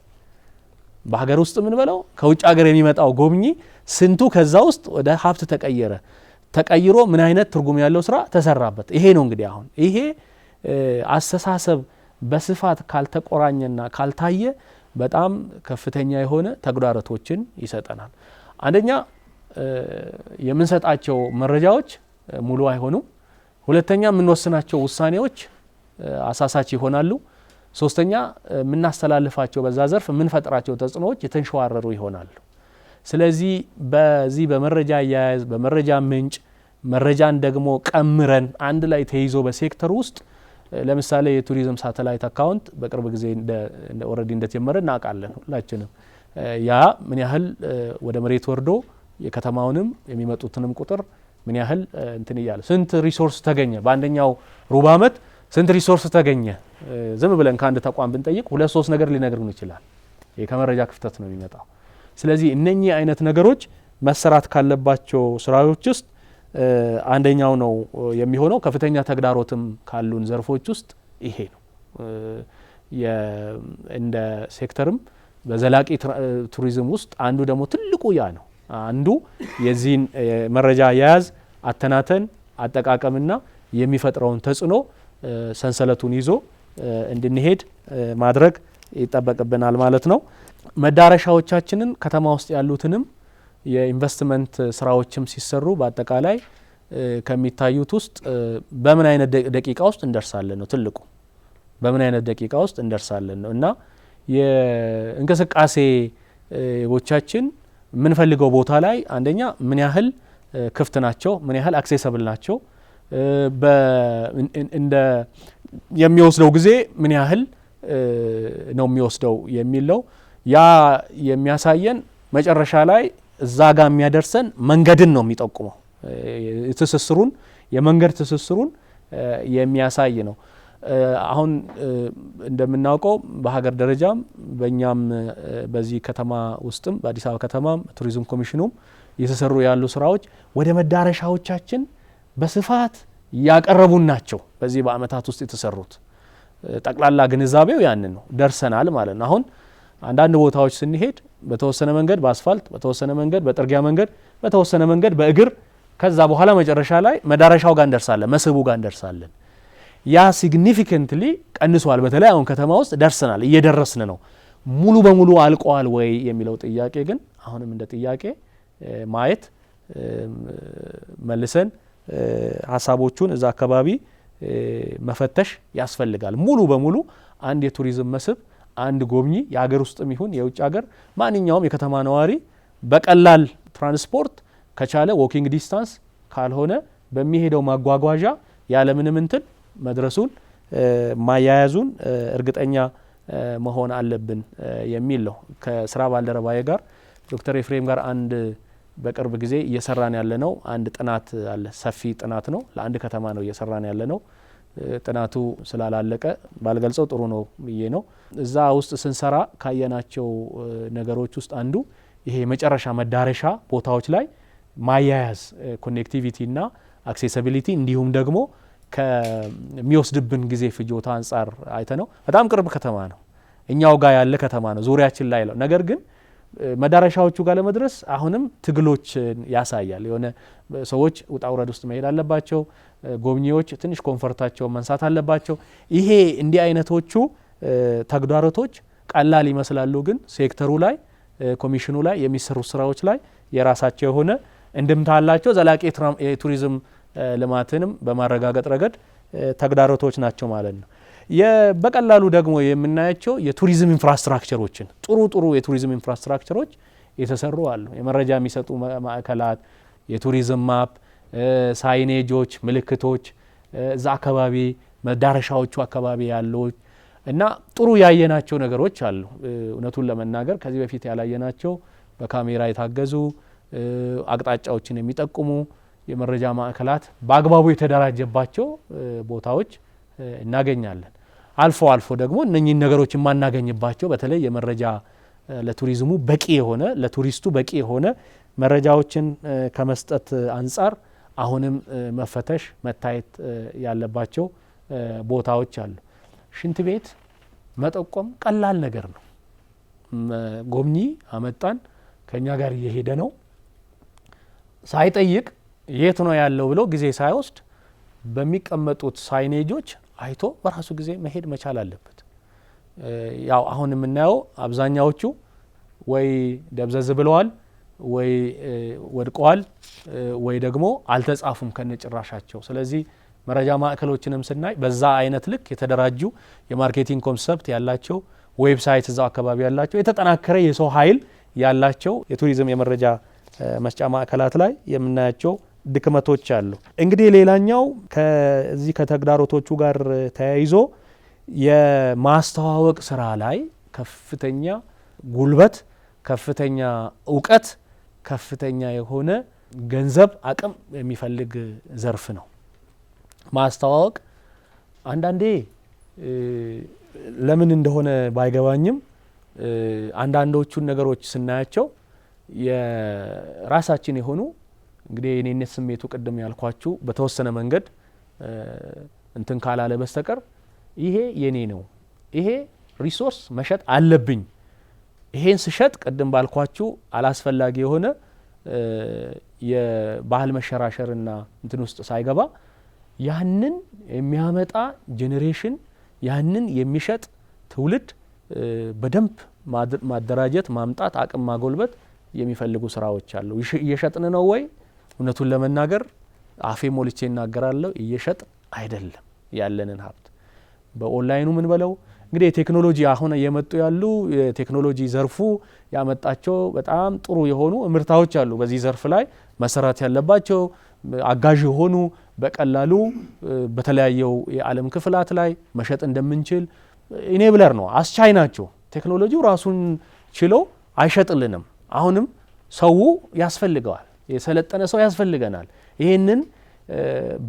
በሀገር ውስጥ ምን በለው ከውጭ ሀገር የሚመጣው ጎብኚ ስንቱ ከዛ ውስጥ ወደ ሀብት ተቀየረ? ተቀይሮ ምን አይነት ትርጉም ያለው ስራ ተሰራበት? ይሄ ነው እንግዲህ አሁን ይሄ አስተሳሰብ በስፋት ካልተቆራኘና ካልታየ በጣም ከፍተኛ የሆነ ተግዳሮቶችን ይሰጠናል። አንደኛ የምንሰጣቸው መረጃዎች ሙሉ አይሆኑም። ሁለተኛ የምንወስናቸው ውሳኔዎች አሳሳች ይሆናሉ። ሶስተኛ የምናስተላልፋቸው በዛ ዘርፍ የምንፈጥራቸው ተጽዕኖዎች የተንሸዋረሩ ይሆናሉ። ስለዚህ በዚህ በመረጃ አያያዝ በመረጃ ምንጭ መረጃን ደግሞ ቀምረን አንድ ላይ ተይዞ በሴክተር ውስጥ ለምሳሌ የቱሪዝም ሳተላይት አካውንት በቅርብ ጊዜ ኦልሬዲ እንደተጀመረ እናውቃለን ሁላችንም። ያ ምን ያህል ወደ መሬት ወርዶ የከተማውንም የሚመጡትንም ቁጥር ምን ያህል እንትን ይያለ ስንት ሪሶርስ ተገኘ በአንደኛው ሩብ ዓመት ስንት ሪሶርስ ተገኘ ዝም ብለን ከአንድ ተቋም ብንጠይቅ 2-3 ነገር ሊነግሩን ይችላል። ይሄ ከመረጃ ክፍተት ነው የሚመጣው። ስለዚህ እነኚህ አይነት ነገሮች መሰራት ካለባቸው ስራዎች ውስጥ አንደኛው ነው የሚሆነው። ከፍተኛ ተግዳሮትም ካሉን ዘርፎች ውስጥ ይሄ ነው። እንደ ሴክተርም በዘላቂ ቱሪዝም ውስጥ አንዱ ደግሞ ትልቁ ያ ነው። አንዱ የዚህን መረጃ አያያዝ አተናተን አጠቃቀምና የሚፈጥረውን ተጽዕኖ ሰንሰለቱን ይዞ እንድንሄድ ማድረግ ይጠበቅብናል ማለት ነው። መዳረሻዎቻችንን ከተማ ውስጥ ያሉትንም የኢንቨስትመንት ስራዎችም ሲሰሩ በአጠቃላይ ከሚታዩት ውስጥ በምን አይነት ደቂቃ ውስጥ እንደርሳለን ነው ትልቁ። በምን አይነት ደቂቃ ውስጥ እንደርሳለን ነው እና የእንቅስቃሴዎቻችን የምንፈልገው ቦታ ላይ አንደኛ ምን ያህል ክፍት ናቸው፣ ምን ያህል አክሴሰብል ናቸው፣ እንደ የሚወስደው ጊዜ ምን ያህል ነው የሚወስደው የሚለው ያ የሚያሳየን መጨረሻ ላይ እዛ ጋር የሚያደርሰን መንገድን ነው የሚጠቁመው። ትስስሩን የመንገድ ትስስሩን የሚያሳይ ነው። አሁን እንደምናውቀው በሀገር ደረጃም በእኛም በዚህ ከተማ ውስጥም በአዲስ አበባ ከተማም ቱሪዝም ኮሚሽኑም እየተሰሩ ያሉ ስራዎች ወደ መዳረሻዎቻችን በስፋት ያቀረቡን ናቸው። በዚህ በአመታት ውስጥ የተሰሩት ጠቅላላ ግንዛቤው ያንን ነው። ደርሰናል ማለት ነው። አሁን አንዳንድ ቦታዎች ስንሄድ በተወሰነ መንገድ በአስፋልት፣ በተወሰነ መንገድ በጥርጊያ መንገድ፣ በተወሰነ መንገድ በእግር ከዛ በኋላ መጨረሻ ላይ መዳረሻው ጋር እንደርሳለን፣ መስህቡ ጋር እንደርሳለን። ያ ሲግኒፊካንትሊ ቀንሷል። በተለይ አሁን ከተማ ውስጥ ደርሰናል፣ እየደረስን ነው። ሙሉ በሙሉ አልቋል ወይ የሚለው ጥያቄ ግን አሁንም እንደ ጥያቄ ማየት መልሰን ሀሳቦቹን እዛ አካባቢ መፈተሽ ያስፈልጋል። ሙሉ በሙሉ አንድ የቱሪዝም መስህብ አንድ ጎብኚ የሀገር ውስጥም ይሁን የውጭ ሀገር ማንኛውም የከተማ ነዋሪ በቀላል ትራንስፖርት ከቻለ ዎኪንግ ዲስታንስ ካልሆነ በሚሄደው ማጓጓዣ ያለምንም እንትን መድረሱን ማያያዙን እርግጠኛ መሆን አለብን የሚል ነው። ከስራ ባልደረባዬ ጋር ዶክተር ኤፍሬም ጋር አንድ በቅርብ ጊዜ እየሰራን ያለነው አንድ ጥናት አለ። ሰፊ ጥናት ነው። ለአንድ ከተማ ነው እየሰራን ያለነው። ጥናቱ ስላላለቀ ባልገልጸው ጥሩ ነው ብዬ ነው። እዛ ውስጥ ስንሰራ ካየናቸው ነገሮች ውስጥ አንዱ ይሄ የመጨረሻ መዳረሻ ቦታዎች ላይ ማያያዝ ኮኔክቲቪቲ እና አክሴሲቢሊቲ እንዲሁም ደግሞ ከሚወስድብን ጊዜ ፍጆታ አንጻር አይተ ነው። በጣም ቅርብ ከተማ ነው፣ እኛው ጋር ያለ ከተማ ነው፣ ዙሪያችን ላይ ነው። ነገር ግን መዳረሻዎቹ ጋር ለመድረስ አሁንም ትግሎችን ያሳያል። የሆነ ሰዎች ውጣ ውረድ ውስጥ መሄድ አለባቸው። ጎብኚዎች ትንሽ ኮንፈርታቸውን መንሳት አለባቸው። ይሄ እንዲህ አይነቶቹ ተግዳሮቶች ቀላል ይመስላሉ፣ ግን ሴክተሩ ላይ ኮሚሽኑ ላይ የሚሰሩ ስራዎች ላይ የራሳቸው የሆነ እንድምታ አላቸው። ዘላቂ የቱሪዝም ልማትንም በማረጋገጥ ረገድ ተግዳሮቶች ናቸው ማለት ነው። በቀላሉ ደግሞ የምናያቸው የቱሪዝም ኢንፍራስትራክቸሮችን ጥሩ የቱሪዝም ኢንፍራስትራክቸሮች የተሰሩ አሉ። የመረጃ የሚሰጡ ማዕከላት፣ የቱሪዝም ማፕ፣ ሳይኔጆች፣ ምልክቶች እዛ አካባቢ መዳረሻዎቹ አካባቢ ያሉ እና ጥሩ ያየናቸው ነገሮች አሉ። እውነቱን ለመናገር ከዚህ በፊት ያላየናቸው በካሜራ የታገዙ አቅጣጫዎችን የሚጠቁሙ የመረጃ ማዕከላት በአግባቡ የተደራጀባቸው ቦታዎች እናገኛለን። አልፎ አልፎ ደግሞ እነኚህን ነገሮች የማናገኝባቸው በተለይ የመረጃ ለቱሪዝሙ በቂ የሆነ ለቱሪስቱ በቂ የሆነ መረጃዎችን ከመስጠት አንጻር አሁንም መፈተሽ መታየት ያለባቸው ቦታዎች አሉ። ሽንት ቤት መጠቆም ቀላል ነገር ነው። ጎብኚ አመጣን ከኛ ጋር እየሄደ ነው ሳይጠይቅ የት ነው ያለው ብሎ ጊዜ ሳይወስድ በሚቀመጡት ሳይኔጆች አይቶ በራሱ ጊዜ መሄድ መቻል አለበት። ያው አሁን የምናየው አብዛኛዎቹ ወይ ደብዘዝ ብለዋል፣ ወይ ወድቀዋል፣ ወይ ደግሞ አልተጻፉም ከነጭራሻቸው። ስለዚህ መረጃ ማዕከሎችንም ስናይ በዛ አይነት ልክ የተደራጁ የማርኬቲንግ ኮንሰፕት ያላቸው ዌብሳይት እዛው አካባቢ ያላቸው የተጠናከረ የሰው ኃይል ያላቸው የቱሪዝም የመረጃ መስጫ ማዕከላት ላይ የምናያቸው ድክመቶች አሉ። እንግዲህ ሌላኛው ከዚህ ከተግዳሮቶቹ ጋር ተያይዞ የማስተዋወቅ ስራ ላይ ከፍተኛ ጉልበት፣ ከፍተኛ እውቀት፣ ከፍተኛ የሆነ ገንዘብ አቅም የሚፈልግ ዘርፍ ነው። ማስተዋወቅ አንዳንዴ ለምን እንደሆነ ባይገባኝም አንዳንዶቹን ነገሮች ስናያቸው የራሳችን የሆኑ እንግዲህ የኔነት ስሜቱ ቅድም ያልኳችሁ በተወሰነ መንገድ እንትን ካላለ በስተቀር ይሄ የኔ ነው፣ ይሄ ሪሶርስ መሸጥ አለብኝ፣ ይሄን ስሸጥ ቅድም ባልኳችሁ አላስፈላጊ የሆነ የባህል መሸራሸርና እንትን ውስጥ ሳይገባ ያንን የሚያመጣ ጄኔሬሽን ያንን የሚሸጥ ትውልድ በደንብ ማደራጀት፣ ማምጣት፣ አቅም ማጎልበት የሚፈልጉ ስራዎች አሉ። እየሸጥን ነው ወይ? እውነቱን ለመናገር አፌ ሞልቼ እናገራለሁ፣ እየሸጥ አይደለም ያለንን ሀብት በኦንላይኑ ምን በለው እንግዲህ የቴክኖሎጂ አሁን የመጡ ያሉ የቴክኖሎጂ ዘርፉ ያመጣቸው በጣም ጥሩ የሆኑ ምርታዎች አሉ። በዚህ ዘርፍ ላይ መሰራት ያለባቸው አጋዥ የሆኑ በቀላሉ በተለያየው የዓለም ክፍላት ላይ መሸጥ እንደምንችል ኢኔብለር ነው፣ አስቻይ ናቸው። ቴክኖሎጂው ራሱን ችሎ አይሸጥልንም። አሁንም ሰው ያስፈልገዋል፣ የሰለጠነ ሰው ያስፈልገናል። ይሄንን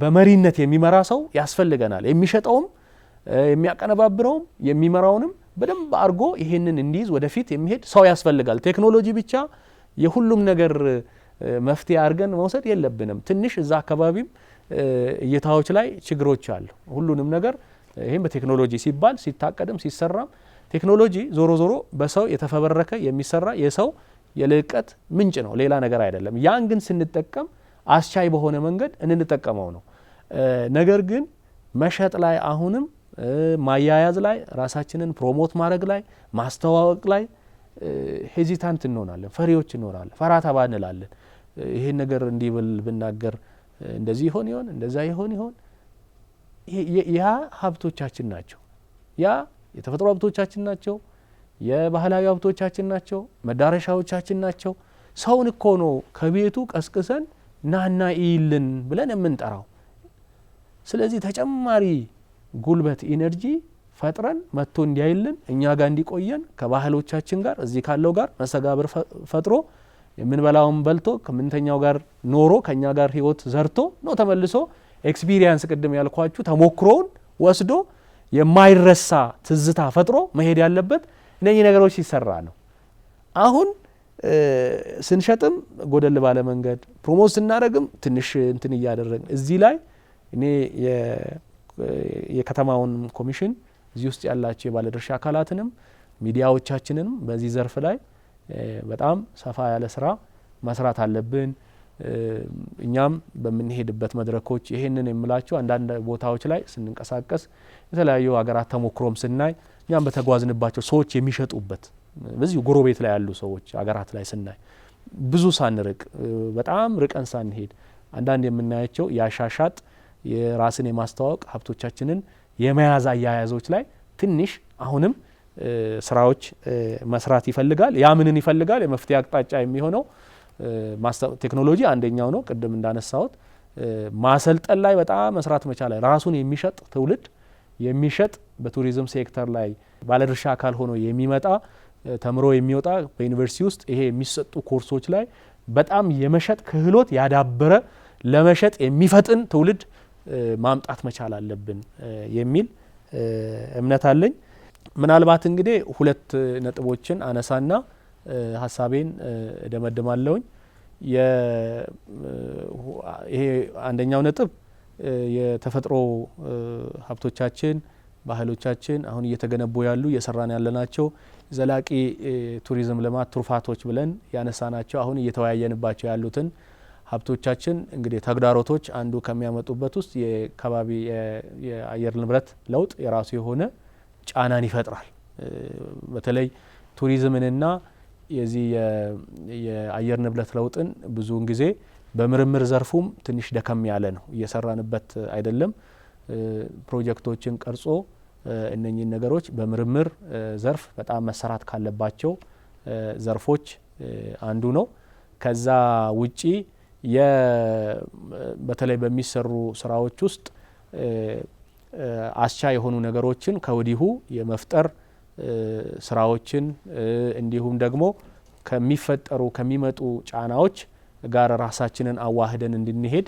በመሪነት የሚመራ ሰው ያስፈልገናል። የሚሸጠውም የሚያቀነባብረውም የሚመራውንም በደንብ አድርጎ ይሄንን እንዲይዝ ወደፊት የሚሄድ ሰው ያስፈልጋል። ቴክኖሎጂ ብቻ የሁሉም ነገር መፍትሄ አድርገን መውሰድ የለብንም። ትንሽ እዛ አካባቢም እይታዎች ላይ ችግሮች አሉ። ሁሉንም ነገር ይሄን በቴክኖሎጂ ሲባል ሲታቀድም ሲሰራም ቴክኖሎጂ ዞሮ ዞሮ በሰው የተፈበረከ የሚሰራ የሰው የልቀት ምንጭ ነው፣ ሌላ ነገር አይደለም። ያን ግን ስንጠቀም አስቻይ በሆነ መንገድ እንንጠቀመው ነው። ነገር ግን መሸጥ ላይ አሁንም ማያያዝ ላይ ራሳችንን ፕሮሞት ማድረግ ላይ ማስተዋወቅ ላይ ሄዚታንት እንሆናለን፣ ፈሪዎች እንሆናለን፣ ፈራ ተባ እንላለን። ይሄን ነገር እንዲህ ብናገር እንደዚህ ይሆን ይሆን እንደዛ ይሆን ይሆን? ያ ሀብቶቻችን ናቸው፣ ያ የተፈጥሮ ሀብቶቻችን ናቸው፣ የባህላዊ ሀብቶቻችን ናቸው፣ መዳረሻዎቻችን ናቸው። ሰውን እኮ ነው ከቤቱ ቀስቅሰን ናና ይልን ብለን የምንጠራው። ስለዚህ ተጨማሪ ጉልበት ኢነርጂ ፈጥረን መጥቶ እንዲያይልን እኛ ጋር እንዲቆየን ከባህሎቻችን ጋር እዚህ ካለው ጋር መሰጋብር ፈጥሮ የምንበላውን በልቶ ከምንተኛው ጋር ኖሮ ከኛ ጋር ህይወት ዘርቶ ነው ተመልሶ ኤክስፒሪየንስ ቅድም ያልኳችሁ ተሞክሮውን ወስዶ የማይረሳ ትዝታ ፈጥሮ መሄድ ያለበት እነዚህ ነገሮች ሲሰራ ነው። አሁን ስንሸጥም ጎደል ባለ መንገድ ፕሮሞት ስናደርግም ትንሽ እንትን እያደረግን እዚህ ላይ እኔ የከተማውን ኮሚሽን እዚህ ውስጥ ያላቸው የባለድርሻ አካላትንም ሚዲያዎቻችንንም በዚህ ዘርፍ ላይ በጣም ሰፋ ያለ ስራ መስራት አለብን። እኛም በምንሄድበት መድረኮች ይሄንን የምላቸው አንዳንድ ቦታዎች ላይ ስንንቀሳቀስ የተለያዩ ሀገራት ተሞክሮም ስናይ እኛም በተጓዝንባቸው ሰዎች የሚሸጡበት በዚህ ጎረቤት ላይ ያሉ ሰዎች ሀገራት ላይ ስናይ ብዙ ሳንርቅ በጣም ርቀን ሳንሄድ አንዳንድ የምናያቸው ያሻሻጥ የራስን የማስተዋወቅ ሀብቶቻችንን የመያዝ አያያዞች ላይ ትንሽ አሁንም ስራዎች መስራት ይፈልጋል። ያ ምንን ይፈልጋል? የመፍትሄ አቅጣጫ የሚሆነው ቴክኖሎጂ አንደኛው ነው። ቅድም እንዳነሳሁት ማሰልጠን ላይ በጣም መስራት መቻል፣ ራሱን የሚሸጥ ትውልድ የሚሸጥ በቱሪዝም ሴክተር ላይ ባለድርሻ አካል ሆኖ የሚመጣ ተምሮ የሚወጣ በዩኒቨርሲቲ ውስጥ ይሄ የሚሰጡ ኮርሶች ላይ በጣም የመሸጥ ክህሎት ያዳበረ ለመሸጥ የሚፈጥን ትውልድ ማምጣት መቻል አለብን የሚል እምነት አለኝ። ምናልባት እንግዲህ ሁለት ነጥቦችን አነሳና ሀሳቤን እደመድማለሁኝ። ይሄ አንደኛው ነጥብ የተፈጥሮ ሀብቶቻችን ባህሎቻችን አሁን እየተገነቡ ያሉ እየሰራን ያለናቸው ዘላቂ ቱሪዝም ልማት ትሩፋቶች ብለን ያነሳናቸው አሁን እየተወያየንባቸው ያሉትን ሀብቶቻችን እንግዲህ ተግዳሮቶች አንዱ ከሚያመጡበት ውስጥ የከባቢ የአየር ንብረት ለውጥ የራሱ የሆነ ጫናን ይፈጥራል። በተለይ ቱሪዝምንና የዚህ የአየር ንብረት ለውጥን ብዙውን ጊዜ በምርምር ዘርፉም ትንሽ ደከም ያለ ነው፣ እየሰራንበት አይደለም። ፕሮጀክቶችን ቀርጾ እነኚህን ነገሮች በምርምር ዘርፍ በጣም መሰራት ካለባቸው ዘርፎች አንዱ ነው። ከዛ ውጪ በተለይ በሚሰሩ ስራዎች ውስጥ አስቻይ የሆኑ ነገሮችን ከወዲሁ የመፍጠር ስራዎችን እንዲሁም ደግሞ ከሚፈጠሩ ከሚመጡ ጫናዎች ጋር ራሳችንን አዋህደን እንድንሄድ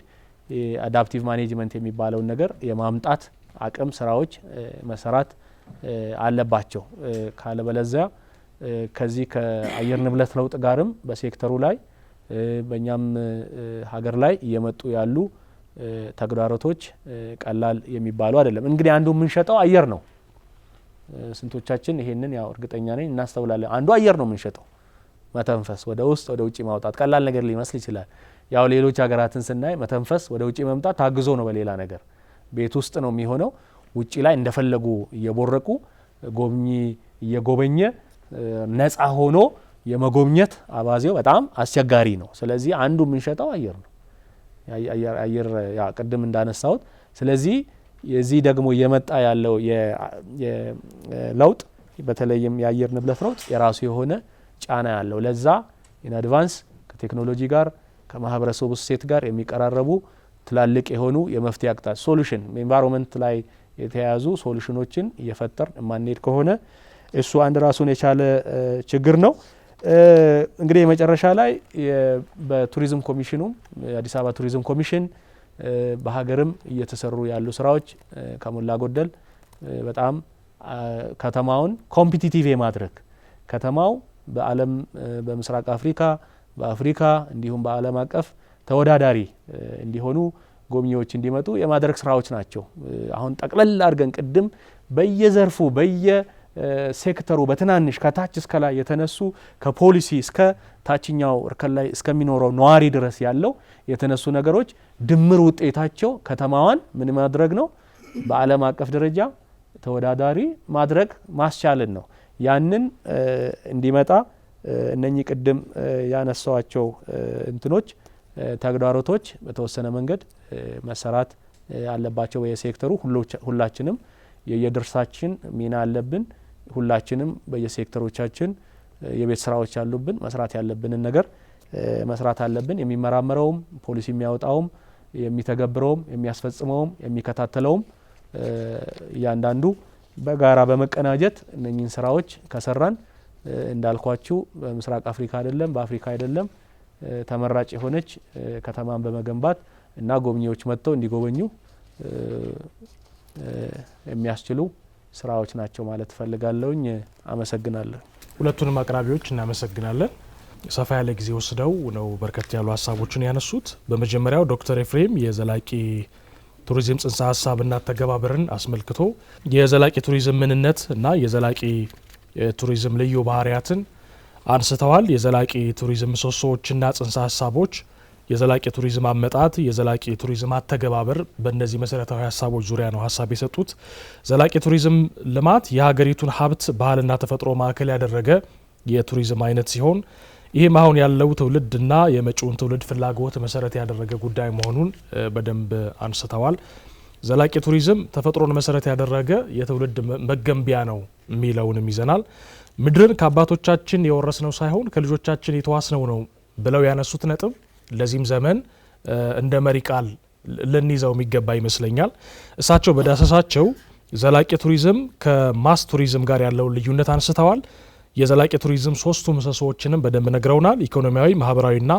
አዳፕቲቭ ማኔጅመንት የሚባለውን ነገር የማምጣት አቅም ስራዎች መሰራት አለባቸው። ካለበለዚያ ከዚህ ከአየር ንብረት ለውጥ ጋርም በሴክተሩ ላይ በእኛም ሀገር ላይ እየመጡ ያሉ ተግዳሮቶች ቀላል የሚባሉ አይደለም። እንግዲህ አንዱ የምንሸጠው አየር ነው። ስንቶቻችን ይሄንን ያው እርግጠኛ ነኝ እናስተውላለን። አንዱ አየር ነው የምንሸጠው። መተንፈስ ወደ ውስጥ ወደ ውጪ ማውጣት ቀላል ነገር ሊመስል ይችላል። ያው ሌሎች ሀገራትን ስናይ መተንፈስ ወደ ውጪ መምጣት ታግዞ ነው፣ በሌላ ነገር ቤት ውስጥ ነው የሚሆነው። ውጪ ላይ እንደፈለጉ እየቦረቁ ጎብኚ እየጎበኘ ነፃ ሆኖ የመጎብኘት አባዜው በጣም አስቸጋሪ ነው። ስለዚህ አንዱ የምንሸጠው አየር ነው። አየር ያ ቅድም እንዳነሳሁት። ስለዚህ የዚህ ደግሞ እየመጣ ያለው የለውጥ በተለይም የአየር ንብረት ለውጥ የራሱ የሆነ ጫና ያለው ለዛ ኢን አድቫንስ ከቴክኖሎጂ ጋር ከማህበረሰቡ እሴት ጋር የሚቀራረቡ ትላልቅ የሆኑ የመፍትሄ አቅጣጫ ሶሉሽን ኤንቫይሮንመንት ላይ የተያያዙ ሶሉሽኖችን እየፈጠር ማንሄድ ከሆነ እሱ አንድ ራሱን የቻለ ችግር ነው። እንግዲህ የመጨረሻ ላይ በቱሪዝም ኮሚሽኑ የአዲስ አበባ ቱሪዝም ኮሚሽን በሀገርም እየተሰሩ ያሉ ስራዎች ከሞላ ጎደል በጣም ከተማውን ኮምፒቲቲቭ የማድረግ ከተማው በዓለም በምስራቅ አፍሪካ በአፍሪካ እንዲሁም በዓለም አቀፍ ተወዳዳሪ እንዲሆኑ ጎብኚዎች እንዲመጡ የማድረግ ስራዎች ናቸው። አሁን ጠቅለል አድርገን ቅድም በየዘርፉ በየሴክተሩ በትናንሽ ከታች እስከ ላይ የተነሱ ከፖሊሲ እስከ ታችኛው እርከን ላይ እስከሚኖረው ነዋሪ ድረስ ያለው የተነሱ ነገሮች ድምር ውጤታቸው ከተማዋን ምን ማድረግ ነው? በዓለም አቀፍ ደረጃ ተወዳዳሪ ማድረግ ማስቻልን ነው። ያንን እንዲመጣ እነኚህ ቅድም ያነሳዋቸው እንትኖች ተግዳሮቶች በተወሰነ መንገድ መሰራት አለባቸው። በየሴክተሩ ሁላችንም የየድርሻችን ሚና አለብን። ሁላችንም በየሴክተሮቻችን የቤት ስራዎች ያሉብን መስራት ያለብንን ነገር መስራት አለብን። የሚመራመረውም ፖሊሲ የሚያወጣውም የሚተገብረውም የሚያስፈጽመውም የሚከታተለውም እያንዳንዱ በጋራ በመቀናጀት እነኚህን ስራዎች ከሰራን እንዳልኳችሁ በምስራቅ አፍሪካ አይደለም በአፍሪካ አይደለም ተመራጭ የሆነች ከተማን በመገንባት እና ጎብኚዎች መጥተው እንዲጎበኙ የሚያስችሉ ስራዎች ናቸው ማለት ፈልጋለሁኝ። አመሰግናለሁ። ሁለቱንም አቅራቢዎች እናመሰግናለን። ሰፋ ያለ ጊዜ ወስደው ነው በርከት ያሉ ሀሳቦችን ያነሱት። በመጀመሪያው ዶክተር ኤፍሬም የዘላቂ ቱሪዝም ጽንሰ ሀሳብና ተገባበርን አስመልክቶ የዘላቂ ቱሪዝም ምንነት እና የዘላቂ ቱሪዝም ልዩ ባህሪያትን አንስተዋል። የዘላቂ ቱሪዝም ምሰሶዎችና ጽንሰ ሀሳቦች፣ የዘላቂ ቱሪዝም አመጣጥ፣ የዘላቂ ቱሪዝም አተገባበር በእነዚህ መሰረታዊ ሀሳቦች ዙሪያ ነው ሀሳብ የሰጡት። ዘላቂ ቱሪዝም ልማት የሀገሪቱን ሀብት ባህልና ተፈጥሮ ማዕከል ያደረገ የቱሪዝም አይነት ሲሆን ይህም አሁን ያለው ትውልድና የመጪውን ትውልድ ፍላጎት መሰረት ያደረገ ጉዳይ መሆኑን በደንብ አንስተዋል። ዘላቂ ቱሪዝም ተፈጥሮን መሰረት ያደረገ የትውልድ መገንቢያ ነው የሚለውንም ይዘናል። ምድርን ከአባቶቻችን የወረስነው ሳይሆን ከልጆቻችን የተዋስነው ነው ብለው ያነሱት ነጥብ ለዚህም ዘመን እንደ መሪ ቃል ልንይዘው የሚገባ ይመስለኛል። እሳቸው በዳሰሳቸው ዘላቂ ቱሪዝም ከማስ ቱሪዝም ጋር ያለውን ልዩነት አንስተዋል። የዘላቂ ቱሪዝም ሶስቱ ምሰሶዎችንም በደንብ ነግረውናል። ኢኮኖሚያዊ፣ ማህበራዊና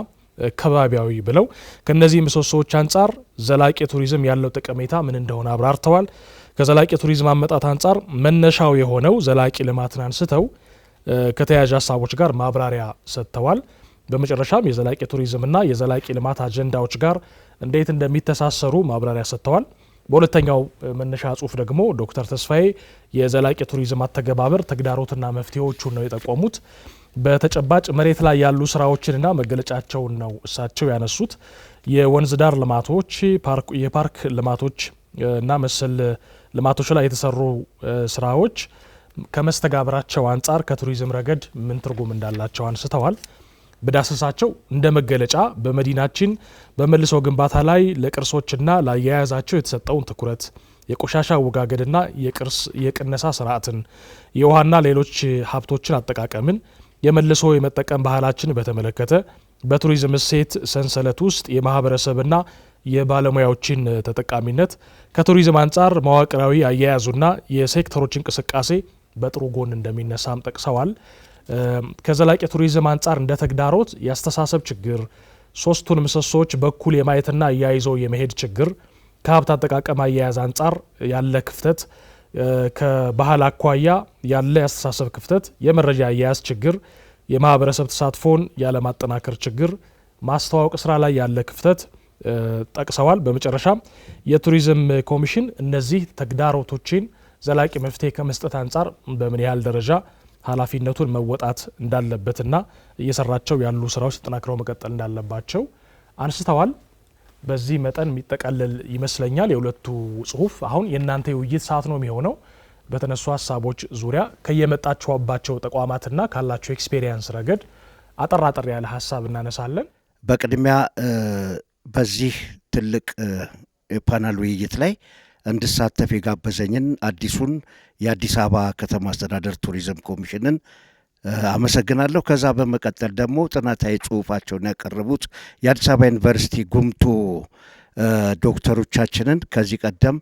ከባቢያዊ ብለው ከነዚህ ምሰሶዎች አንጻር ዘላቂ ቱሪዝም ያለው ጠቀሜታ ምን እንደሆነ አብራርተዋል። ከዘላቂ ቱሪዝም አመጣጥ አንጻር መነሻው የሆነው ዘላቂ ልማትን አንስተው ከተያያዥ ሀሳቦች ጋር ማብራሪያ ሰጥተዋል። በመጨረሻም የዘላቂ ቱሪዝምና የዘላቂ ልማት አጀንዳዎች ጋር እንዴት እንደሚተሳሰሩ ማብራሪያ ሰጥተዋል። በሁለተኛው መነሻ ጽሁፍ ደግሞ ዶክተር ተስፋዬ የዘላቂ ቱሪዝም አተገባበር ተግዳሮትና መፍትሄዎቹን ነው የጠቆሙት። በተጨባጭ መሬት ላይ ያሉ ስራዎችንና መገለጫቸውን ነው እሳቸው ያነሱት። የወንዝ ዳር ልማቶች፣ የፓርክ ልማቶች እና መሰል ልማቶች ላይ የተሰሩ ስራዎች ከመስተጋብራቸው አንጻር ከቱሪዝም ረገድ ምን ትርጉም እንዳላቸው አንስተዋል። በዳሰሳቸው እንደ መገለጫ በመዲናችን በመልሶ ግንባታ ላይ ለቅርሶችና ለአያያዛቸው የተሰጠውን ትኩረት፣ የቆሻሻ አወጋገድና የቅነሳ ስርዓትን፣ የውሃና ሌሎች ሀብቶችን አጠቃቀምን፣ የመልሶ የመጠቀም ባህላችን በተመለከተ በቱሪዝም እሴት ሰንሰለት ውስጥ የማህበረሰብና የባለሙያዎችን ተጠቃሚነት ከቱሪዝም አንጻር መዋቅራዊ አያያዙና የሴክተሮች እንቅስቃሴ በጥሩ ጎን እንደሚነሳም ጠቅሰዋል። ከዘላቂ ቱሪዝም አንጻር እንደ ተግዳሮት የአስተሳሰብ ችግር፣ ሶስቱን ምሰሶች በኩል የማየትና አያይዞ የመሄድ ችግር፣ ከሀብት አጠቃቀም አያያዝ አንጻር ያለ ክፍተት፣ ከባህል አኳያ ያለ የአስተሳሰብ ክፍተት፣ የመረጃ አያያዝ ችግር፣ የማህበረሰብ ተሳትፎን ያለማጠናከር ችግር፣ ማስተዋወቅ ስራ ላይ ያለ ክፍተት ጠቅሰዋል። በመጨረሻም የቱሪዝም ኮሚሽን እነዚህ ተግዳሮቶችን ዘላቂ መፍትሄ ከመስጠት አንጻር በምን ያህል ደረጃ ኃላፊነቱን መወጣት እንዳለበትና እየሰራቸው ያሉ ስራዎች ተጠናክረው መቀጠል እንዳለባቸው አንስተዋል። በዚህ መጠን የሚጠቃለል ይመስለኛል የሁለቱ ጽሁፍ። አሁን የእናንተ የውይይት ሰዓት ነው የሚሆነው። በተነሱ ሀሳቦች ዙሪያ ከየመጣችሁባቸው ተቋማትና ካላችሁ ኤክስፔሪየንስ ረገድ አጠር ያለ ሀሳብ እናነሳለን። በቅድሚያ በዚህ ትልቅ የፓናል ውይይት ላይ እንድሳተፍ የጋበዘኝን አዲሱን የአዲስ አበባ ከተማ አስተዳደር ቱሪዝም ኮሚሽንን አመሰግናለሁ። ከዛ በመቀጠል ደግሞ ጥናታዊ ጽሁፋቸውን ያቀረቡት የአዲስ አበባ ዩኒቨርሲቲ ጉምቱ ዶክተሮቻችንን ከዚህ ቀደም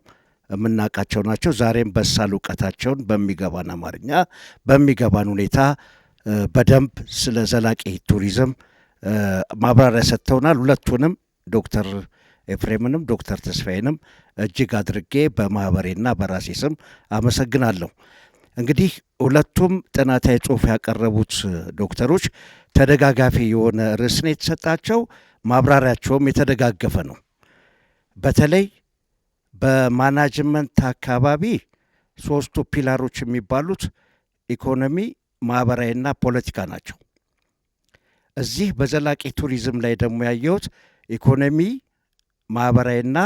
የምናውቃቸው ናቸው። ዛሬም በሳል እውቀታቸውን በሚገባን አማርኛ በሚገባን ሁኔታ በደንብ ስለ ዘላቂ ቱሪዝም ማብራሪያ ሰጥተውናል። ሁለቱንም ዶክተር ኤፍሬምንም ዶክተር ተስፋዬንም እጅግ አድርጌ በማህበሬና በራሴ ስም አመሰግናለሁ። እንግዲህ ሁለቱም ጥናታዊ ጽሁፍ ያቀረቡት ዶክተሮች ተደጋጋፊ የሆነ ርዕስ ነው የተሰጣቸው። ማብራሪያቸውም የተደጋገፈ ነው። በተለይ በማናጅመንት አካባቢ ሶስቱ ፒላሮች የሚባሉት ኢኮኖሚ፣ ማህበራዊና ፖለቲካ ናቸው። እዚህ በዘላቂ ቱሪዝም ላይ ደግሞ ያየሁት ኢኮኖሚ፣ ማህበራዊና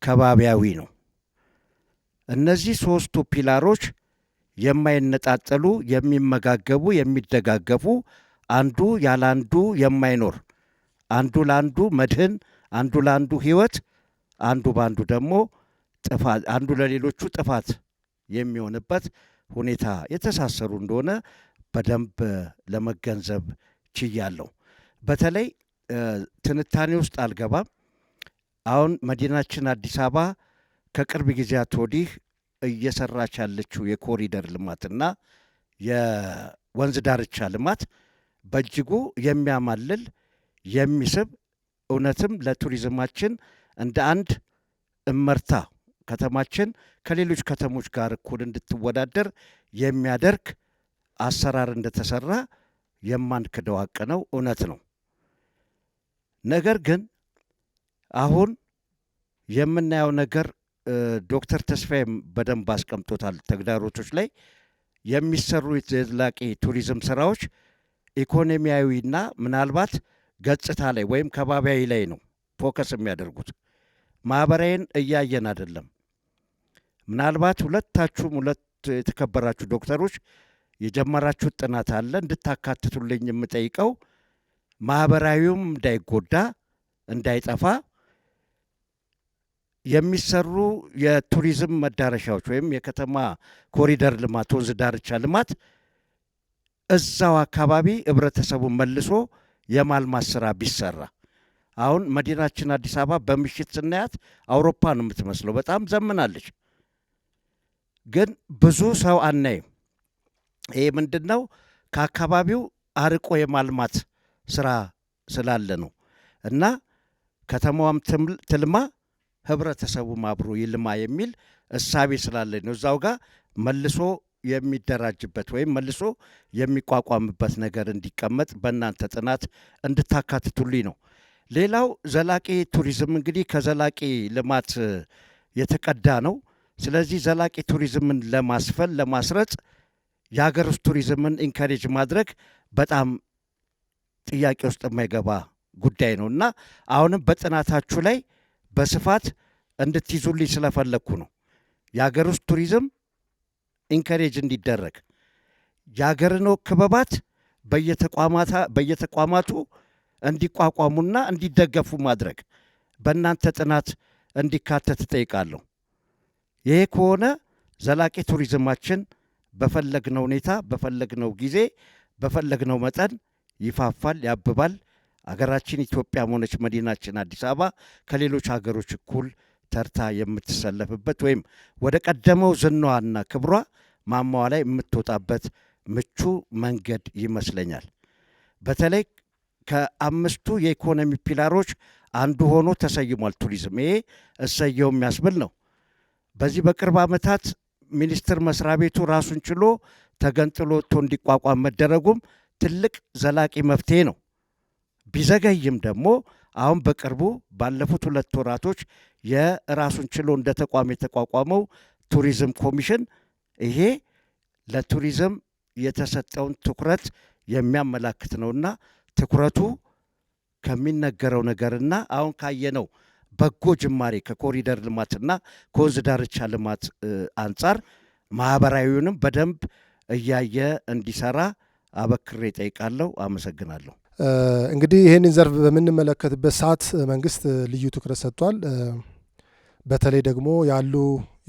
ከባቢያዊ ነው። እነዚህ ሶስቱ ፒላሮች የማይነጣጠሉ፣ የሚመጋገቡ፣ የሚደጋገፉ፣ አንዱ ያለ አንዱ የማይኖር፣ አንዱ ለአንዱ መድህን፣ አንዱ ለአንዱ ህይወት፣ አንዱ በአንዱ ደግሞ ጥፋት፣ አንዱ ለሌሎቹ ጥፋት የሚሆንበት ሁኔታ የተሳሰሩ እንደሆነ በደንብ ለመገንዘብ ችያለሁ። በተለይ ትንታኔ ውስጥ አልገባም። አሁን መዲናችን አዲስ አበባ ከቅርብ ጊዜያት ወዲህ እየሰራች ያለችው የኮሪደር ልማትና የወንዝ ዳርቻ ልማት በእጅጉ የሚያማልል የሚስብ፣ እውነትም ለቱሪዝማችን እንደ አንድ እመርታ ከተማችን ከሌሎች ከተሞች ጋር እኩል እንድትወዳደር የሚያደርግ አሰራር እንደተሰራ የማንክደው ሀቅ ነው፣ እውነት ነው። ነገር ግን አሁን የምናየው ነገር ዶክተር ተስፋዬም በደንብ አስቀምጦታል። ተግዳሮቶች ላይ የሚሰሩ የዘላቂ ቱሪዝም ስራዎች ኢኮኖሚያዊና ምናልባት ገጽታ ላይ ወይም ከባቢያዊ ላይ ነው ፎከስ የሚያደርጉት። ማህበራዊን እያየን አይደለም። ምናልባት ሁለታችሁም ሁለት የተከበራችሁ ዶክተሮች የጀመራችሁት ጥናት አለ እንድታካትቱልኝ የምጠይቀው ማህበራዊውም እንዳይጎዳ እንዳይጠፋ የሚሰሩ የቱሪዝም መዳረሻዎች ወይም የከተማ ኮሪደር ልማት፣ ወንዝ ዳርቻ ልማት እዛው አካባቢ ህብረተሰቡን መልሶ የማልማት ስራ ቢሰራ። አሁን መዲናችን አዲስ አበባ በምሽት ስናያት አውሮፓ ነው የምትመስለው፣ በጣም ዘምናለች። ግን ብዙ ሰው አናይም። ይሄ ምንድን ነው? ከአካባቢው አርቆ የማልማት ስራ ስላለ ነው። እና ከተማዋም ትልማ ህብረተሰቡም አብሮ ይልማ የሚል እሳቤ ስላለ ነው እዛው ጋር መልሶ የሚደራጅበት ወይም መልሶ የሚቋቋምበት ነገር እንዲቀመጥ በእናንተ ጥናት እንድታካትቱልኝ ነው። ሌላው ዘላቂ ቱሪዝም እንግዲህ ከዘላቂ ልማት የተቀዳ ነው። ስለዚህ ዘላቂ ቱሪዝምን ለማስፈን ለማስረጽ የሀገር ውስጥ ቱሪዝምን ኢንካሬጅ ማድረግ በጣም ጥያቄ ውስጥ የማይገባ ጉዳይ ነው እና አሁንም በጥናታችሁ ላይ በስፋት እንድትይዙልኝ ስለፈለግኩ ነው። የሀገር ውስጥ ቱሪዝም ኢንካሬጅ እንዲደረግ የሀገርን ክበባት በየተቋማቱ እንዲቋቋሙና እንዲደገፉ ማድረግ በእናንተ ጥናት እንዲካተት እጠይቃለሁ። ይሄ ከሆነ ዘላቂ ቱሪዝማችን በፈለግነው ሁኔታ በፈለግነው ጊዜ በፈለግነው መጠን ይፋፋል፣ ያብባል። አገራችን ኢትዮጵያ ሆነች መዲናችን አዲስ አበባ ከሌሎች ሀገሮች እኩል ተርታ የምትሰለፍበት ወይም ወደ ቀደመው ዝናዋና ክብሯ ማማዋ ላይ የምትወጣበት ምቹ መንገድ ይመስለኛል። በተለይ ከአምስቱ የኢኮኖሚ ፒላሮች አንዱ ሆኖ ተሰይሟል ቱሪዝም። ይሄ እሰየው የሚያስብል ነው። በዚህ በቅርብ ዓመታት ሚኒስቴር መስሪያ ቤቱ ራሱን ችሎ ተገንጥሎ ወጥቶ እንዲቋቋም መደረጉም ትልቅ ዘላቂ መፍትሄ ነው። ቢዘገይም ደግሞ አሁን በቅርቡ ባለፉት 2 ወራቶች የራሱን ችሎ እንደ ተቋም የተቋቋመው ቱሪዝም ኮሚሽን ይሄ ለቱሪዝም የተሰጠውን ትኩረት የሚያመላክት ነውና ትኩረቱ ከሚነገረው ነገርና አሁን ካየነው በጎ ጅማሬ ከኮሪደር ልማትና ከወንዝ ዳርቻ ልማት አንጻር ማህበራዊውንም በደንብ እያየ እንዲሰራ አበክሬ ጠይቃለሁ። አመሰግናለሁ። እንግዲህ ይህንን ዘርፍ በምንመለከትበት ሰዓት መንግስት ልዩ ትኩረት ሰጥቷል። በተለይ ደግሞ ያሉ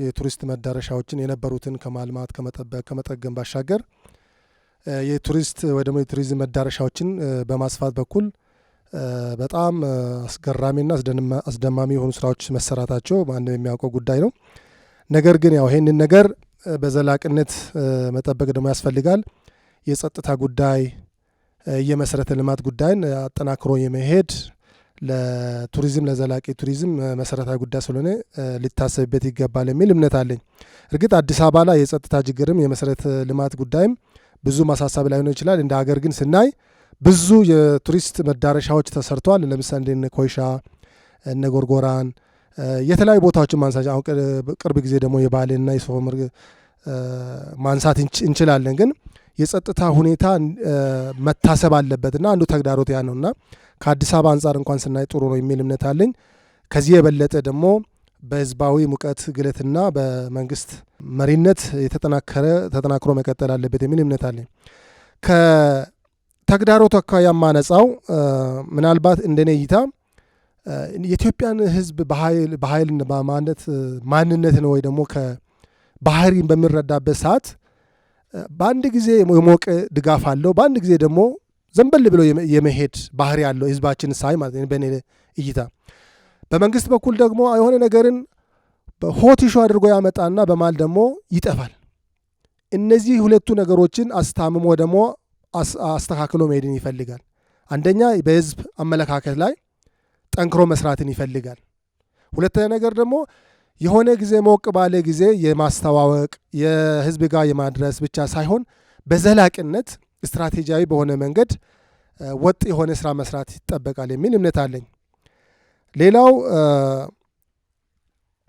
የቱሪስት መዳረሻዎችን የነበሩትን ከማልማት ከመጠበቅ ከመጠገን ባሻገር የቱሪስት ወይ ደግሞ የቱሪዝም መዳረሻዎችን በማስፋት በኩል በጣም አስገራሚና አስደማሚ የሆኑ ስራዎች መሰራታቸው ማንም የሚያውቀው ጉዳይ ነው። ነገር ግን ያው ይህንን ነገር በዘላቂነት መጠበቅ ደግሞ ያስፈልጋል። የጸጥታ ጉዳይ፣ የመሰረተ ልማት ጉዳይን አጠናክሮ የመሄድ ለቱሪዝም ለዘላቂ ቱሪዝም መሰረታዊ ጉዳይ ስለሆነ ሊታሰብበት ይገባል የሚል እምነት አለኝ። እርግጥ አዲስ አበባ ላይ የጸጥታ ችግርም የመሰረተ ልማት ጉዳይም ብዙ ማሳሳቢ ላይሆን ይችላል። እንደ ሀገር ግን ስናይ ብዙ የቱሪስት መዳረሻዎች ተሰርተዋል። ለምሳሌ እነ ኮይሻ እነ ጎርጎራን የተለያዩ ቦታዎችን ማንሳት አሁን ቅርብ ጊዜ ደግሞ የባሌና የሶፍ ዑመር ማንሳት እንችላለን። ግን የጸጥታ ሁኔታ መታሰብ አለበትና አንዱ ተግዳሮት ያ ነውና ከአዲስ አበባ አንጻር እንኳን ስናይ ጥሩ ነው የሚል እምነት አለኝ። ከዚህ የበለጠ ደግሞ በህዝባዊ ሙቀት ግለትና በመንግስት መሪነት ተጠናክሮ መቀጠል አለበት የሚል እምነት አለኝ። ከተግዳሮቱ አኳያ የማነጻው ምናልባት እንደኔ እይታ የኢትዮጵያን ህዝብ በኃይል ማንነትን ወይ ደግሞ ከባህሪን በሚረዳበት ሰዓት በአንድ ጊዜ የሞቀ ድጋፍ አለው፣ በአንድ ጊዜ ደግሞ ዘንበል ብሎ የመሄድ ባህሪ ያለው ህዝባችን ሳይ ማለት ነው በእኔ እይታ። በመንግስት በኩል ደግሞ የሆነ ነገርን ሆት ኢሹ አድርጎ ያመጣና በማል ደግሞ ይጠፋል። እነዚህ ሁለቱ ነገሮችን አስታምሞ ደግሞ አስተካክሎ መሄድን ይፈልጋል። አንደኛ በህዝብ አመለካከት ላይ ጠንክሮ መስራትን ይፈልጋል። ሁለተኛ ነገር ደግሞ የሆነ ጊዜ ሞቅ ባለ ጊዜ የማስተዋወቅ የህዝብ ጋር የማድረስ ብቻ ሳይሆን በዘላቂነት ስትራቴጂያዊ በሆነ መንገድ ወጥ የሆነ ስራ መስራት ይጠበቃል የሚል እምነት አለኝ። ሌላው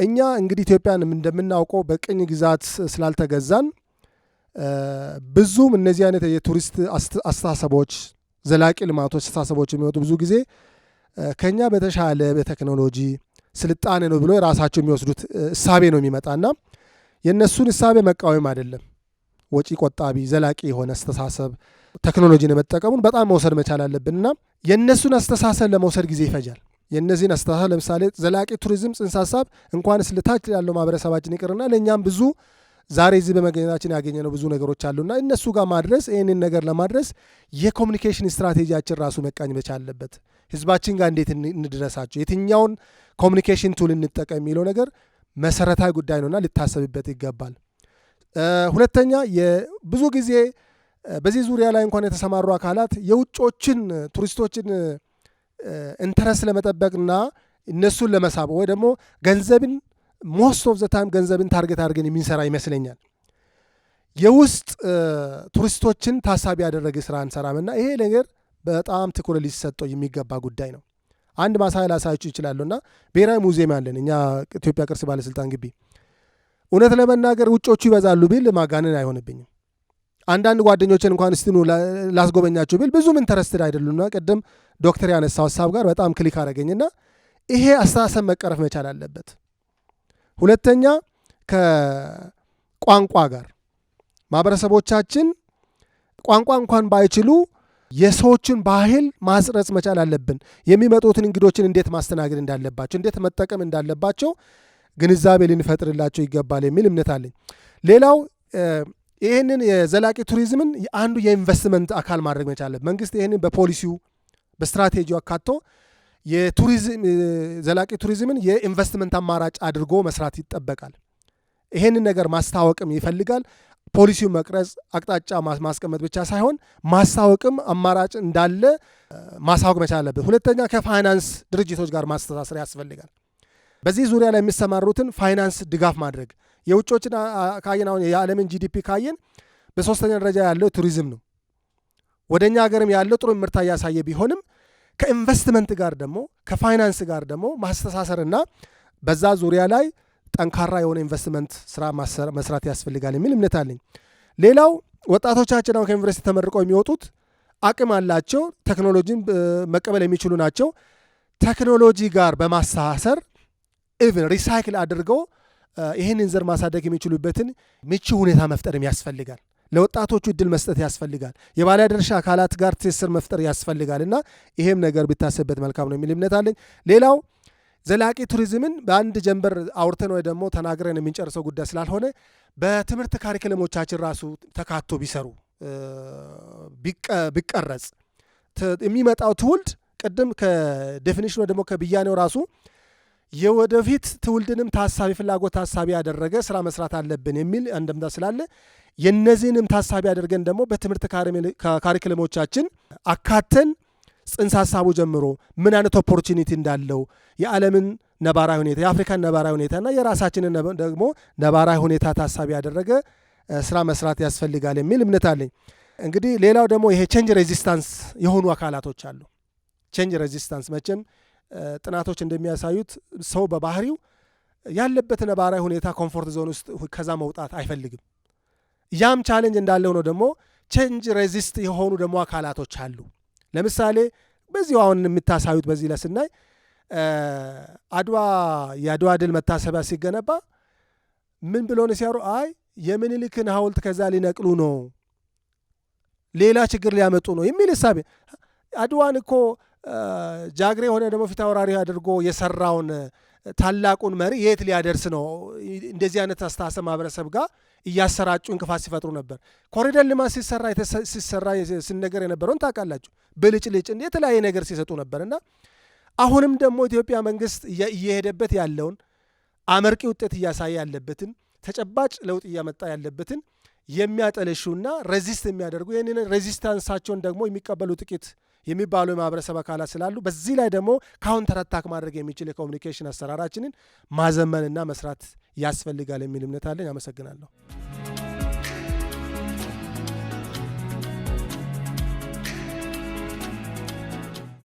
እኛ እንግዲህ ኢትዮጵያን እንደምናውቀው በቅኝ ግዛት ስላልተገዛን ብዙም እነዚህ አይነት የቱሪስት አስተሳሰቦች ዘላቂ ልማቶች አስተሳሰቦች የሚወጡ ብዙ ጊዜ ከኛ በተሻለ በቴክኖሎጂ ስልጣኔ ነው ብሎ የራሳቸው የሚወስዱት እሳቤ ነው የሚመጣና የእነሱን እሳቤ መቃወም አይደለም። ወጪ ቆጣቢ ዘላቂ የሆነ አስተሳሰብ ቴክኖሎጂን የመጠቀሙን በጣም መውሰድ መቻል አለብንና የእነሱን አስተሳሰብ ለመውሰድ ጊዜ ይፈጃል። የእነዚህን አስተሳሰብ ለምሳሌ ዘላቂ ቱሪዝም ጽንሰ ሀሳብ እንኳንስ ልታች ያለው ማህበረሰባችን ይቅርና ለእኛም ብዙ ዛሬ እዚህ በመገኘታችን ያገኘነው ብዙ ነገሮች አሉና እነሱ ጋር ማድረስ ይህንን ነገር ለማድረስ የኮሚኒኬሽን ስትራቴጂያችን ራሱ መቃኝ መቻል አለበት። ህዝባችን ጋር እንዴት እንድረሳቸው፣ የትኛውን ኮሚኒኬሽን ቱል እንጠቀም የሚለው ነገር መሰረታዊ ጉዳይ ነውና ሊታሰብበት ይገባል። ሁለተኛ ብዙ ጊዜ በዚህ ዙሪያ ላይ እንኳን የተሰማሩ አካላት የውጮችን ቱሪስቶችን ኢንተረስት ለመጠበቅና እነሱን ለመሳብ ወይ ደግሞ ገንዘብን ሞስት ኦፍ ዘ ታይም ገንዘብን ታርጌት አድርገን የሚንሰራ ይመስለኛል። የውስጥ ቱሪስቶችን ታሳቢ ያደረገ ስራ እንሰራምና ይሄ ነገር በጣም ትኩረት ሊሰጠው የሚገባ ጉዳይ ነው። አንድ ማሳያ ላሳያችሁ ይችላሉና ብሔራዊ ሙዚየም አለን እኛ ኢትዮጵያ ቅርስ ባለስልጣን ግቢ። እውነት ለመናገር ውጮቹ ይበዛሉ ቢል ማጋነን አይሆንብኝም። አንዳንድ ጓደኞችን እንኳን እስቲ ላስጎበኛችሁ ቢል ብዙም ኢንተረስትድ አይደሉና ቅድም ዶክተር ያነሳው ሀሳብ ጋር በጣም ክሊክ አደረገኝና ይሄ አስተሳሰብ መቀረፍ መቻል አለበት። ሁለተኛ ከቋንቋ ጋር ማህበረሰቦቻችን ቋንቋ እንኳን ባይችሉ የሰዎችን ባህል ማስረጽ መቻል አለብን። የሚመጡትን እንግዶችን እንዴት ማስተናገድ እንዳለባቸው፣ እንዴት መጠቀም እንዳለባቸው ግንዛቤ ልንፈጥርላቸው ይገባል የሚል እምነት አለኝ። ሌላው ይህንን የዘላቂ ቱሪዝምን አንዱ የኢንቨስትመንት አካል ማድረግ መቻል አለበት። መንግስት ይህንን በፖሊሲው በስትራቴጂው አካቶ የቱሪዝም ዘላቂ ቱሪዝምን የኢንቨስትመንት አማራጭ አድርጎ መስራት ይጠበቃል። ይህንን ነገር ማስታወቅም ይፈልጋል። ፖሊሲው መቅረጽ አቅጣጫ ማስቀመጥ ብቻ ሳይሆን ማስታወቅም አማራጭ እንዳለ ማሳወቅ መቻል አለበት። ሁለተኛ ከፋይናንስ ድርጅቶች ጋር ማስተሳሰር ያስፈልጋል። በዚህ ዙሪያ ላይ የሚሰማሩትን ፋይናንስ ድጋፍ ማድረግ የውጮችን ካየን አሁን የዓለምን ጂዲፒ ካየን በሶስተኛ ደረጃ ያለው ቱሪዝም ነው። ወደኛ ሀገርም ያለው ጥሩ ምርታ እያሳየ ቢሆንም ከኢንቨስትመንት ጋር ደግሞ ከፋይናንስ ጋር ደግሞ ማስተሳሰርና በዛ ዙሪያ ላይ ጠንካራ የሆነ ኢንቨስትመንት ስራ መስራት ያስፈልጋል የሚል እምነት አለኝ። ሌላው ወጣቶቻችን አሁን ከዩኒቨርሲቲ ተመርቀው የሚወጡት አቅም አላቸው፣ ቴክኖሎጂን መቀበል የሚችሉ ናቸው። ቴክኖሎጂ ጋር በማስተሳሰር ኢቭን ሪሳይክል አድርገው ይህንን ዘር ማሳደግ የሚችሉበትን ምቹ ሁኔታ መፍጠርም ያስፈልጋል። ለወጣቶቹ እድል መስጠት ያስፈልጋል። የባለድርሻ አካላት ጋር ትስስር መፍጠር ያስፈልጋል እና ይሄም ነገር ቢታሰብበት መልካም ነው የሚል እምነት አለኝ። ሌላው ዘላቂ ቱሪዝምን በአንድ ጀንበር አውርተን ወይ ደግሞ ተናግረን የምንጨርሰው ጉዳይ ስላልሆነ በትምህርት ካሪክለሞቻችን ራሱ ተካቶ ቢሰሩ ቢቀረጽ የሚመጣው ትውልድ ቅድም ከዴፊኒሽኑ ደግሞ ከብያኔው ራሱ የወደፊት ትውልድንም ታሳቢ ፍላጎት ታሳቢ ያደረገ ስራ መስራት አለብን የሚል አንድምታ ስላለ የነዚህንም ታሳቢ አድርገን ደግሞ በትምህርት ካሪክለሞቻችን አካተን ጽንሰ ሀሳቡ ጀምሮ ምን አይነት ኦፖርቹኒቲ እንዳለው የዓለምን ነባራዊ ሁኔታ የአፍሪካን ነባራዊ ሁኔታና የራሳችንን ደግሞ ነባራዊ ሁኔታ ታሳቢ ያደረገ ስራ መስራት ያስፈልጋል የሚል እምነት አለኝ። እንግዲህ ሌላው ደግሞ ይሄ ቼንጅ ሬዚስታንስ የሆኑ አካላቶች አሉ። ቼንጅ ሬዚስታንስ መቼም ጥናቶች እንደሚያሳዩት ሰው በባህሪው ያለበት ነባራዊ ሁኔታ ኮምፎርት ዞን ውስጥ ከዛ መውጣት አይፈልግም። ያም ቻሌንጅ እንዳለ ሆኖ ደግሞ ቼንጅ ሬዚስት የሆኑ ደግሞ አካላቶች አሉ። ለምሳሌ በዚሁ አሁን የምታሳዩት በዚህ ላይ ስናይ የአድዋ ድል መታሰቢያ ሲገነባ ምን ብሎን ሲያሩ የምኒልክን ሐውልት ከዛ ሊነቅሉ ነው፣ ሌላ ችግር ሊያመጡ ነው የሚል እሳቤ። አድዋን እኮ ጃግሬ የሆነ ደግሞ ፊት አውራሪ አድርጎ የሰራውን ታላቁን መሪ የት ሊያደርስ ነው? እንደዚህ አይነት አስተሳሰብ ማህበረሰብ ጋር እያሰራጩ እንቅፋት ሲፈጥሩ ነበር። ኮሪደር ልማት ሲሰራ ሲነገር የነበረውን ታውቃላችሁ። ብልጭልጭ የተለያየ ነገር ሲሰጡ ነበርና አሁንም ደግሞ ኢትዮጵያ መንግስት እየሄደበት ያለውን አመርቂ ውጤት እያሳየ ያለበትን ተጨባጭ ለውጥ እያመጣ ያለበትን የሚያጠለሹና ሬዚስት የሚያደርጉ ይህንን ሬዚስታንሳቸውን ደግሞ የሚቀበሉ ጥቂት የሚባሉ የማህበረሰብ አካላት ስላሉ በዚህ ላይ ደግሞ ካውንተር አታክ ማድረግ የሚችል የኮሚኒኬሽን አሰራራችንን ማዘመንና መስራት ያስፈልጋል የሚል እምነት አለኝ። አመሰግናለሁ።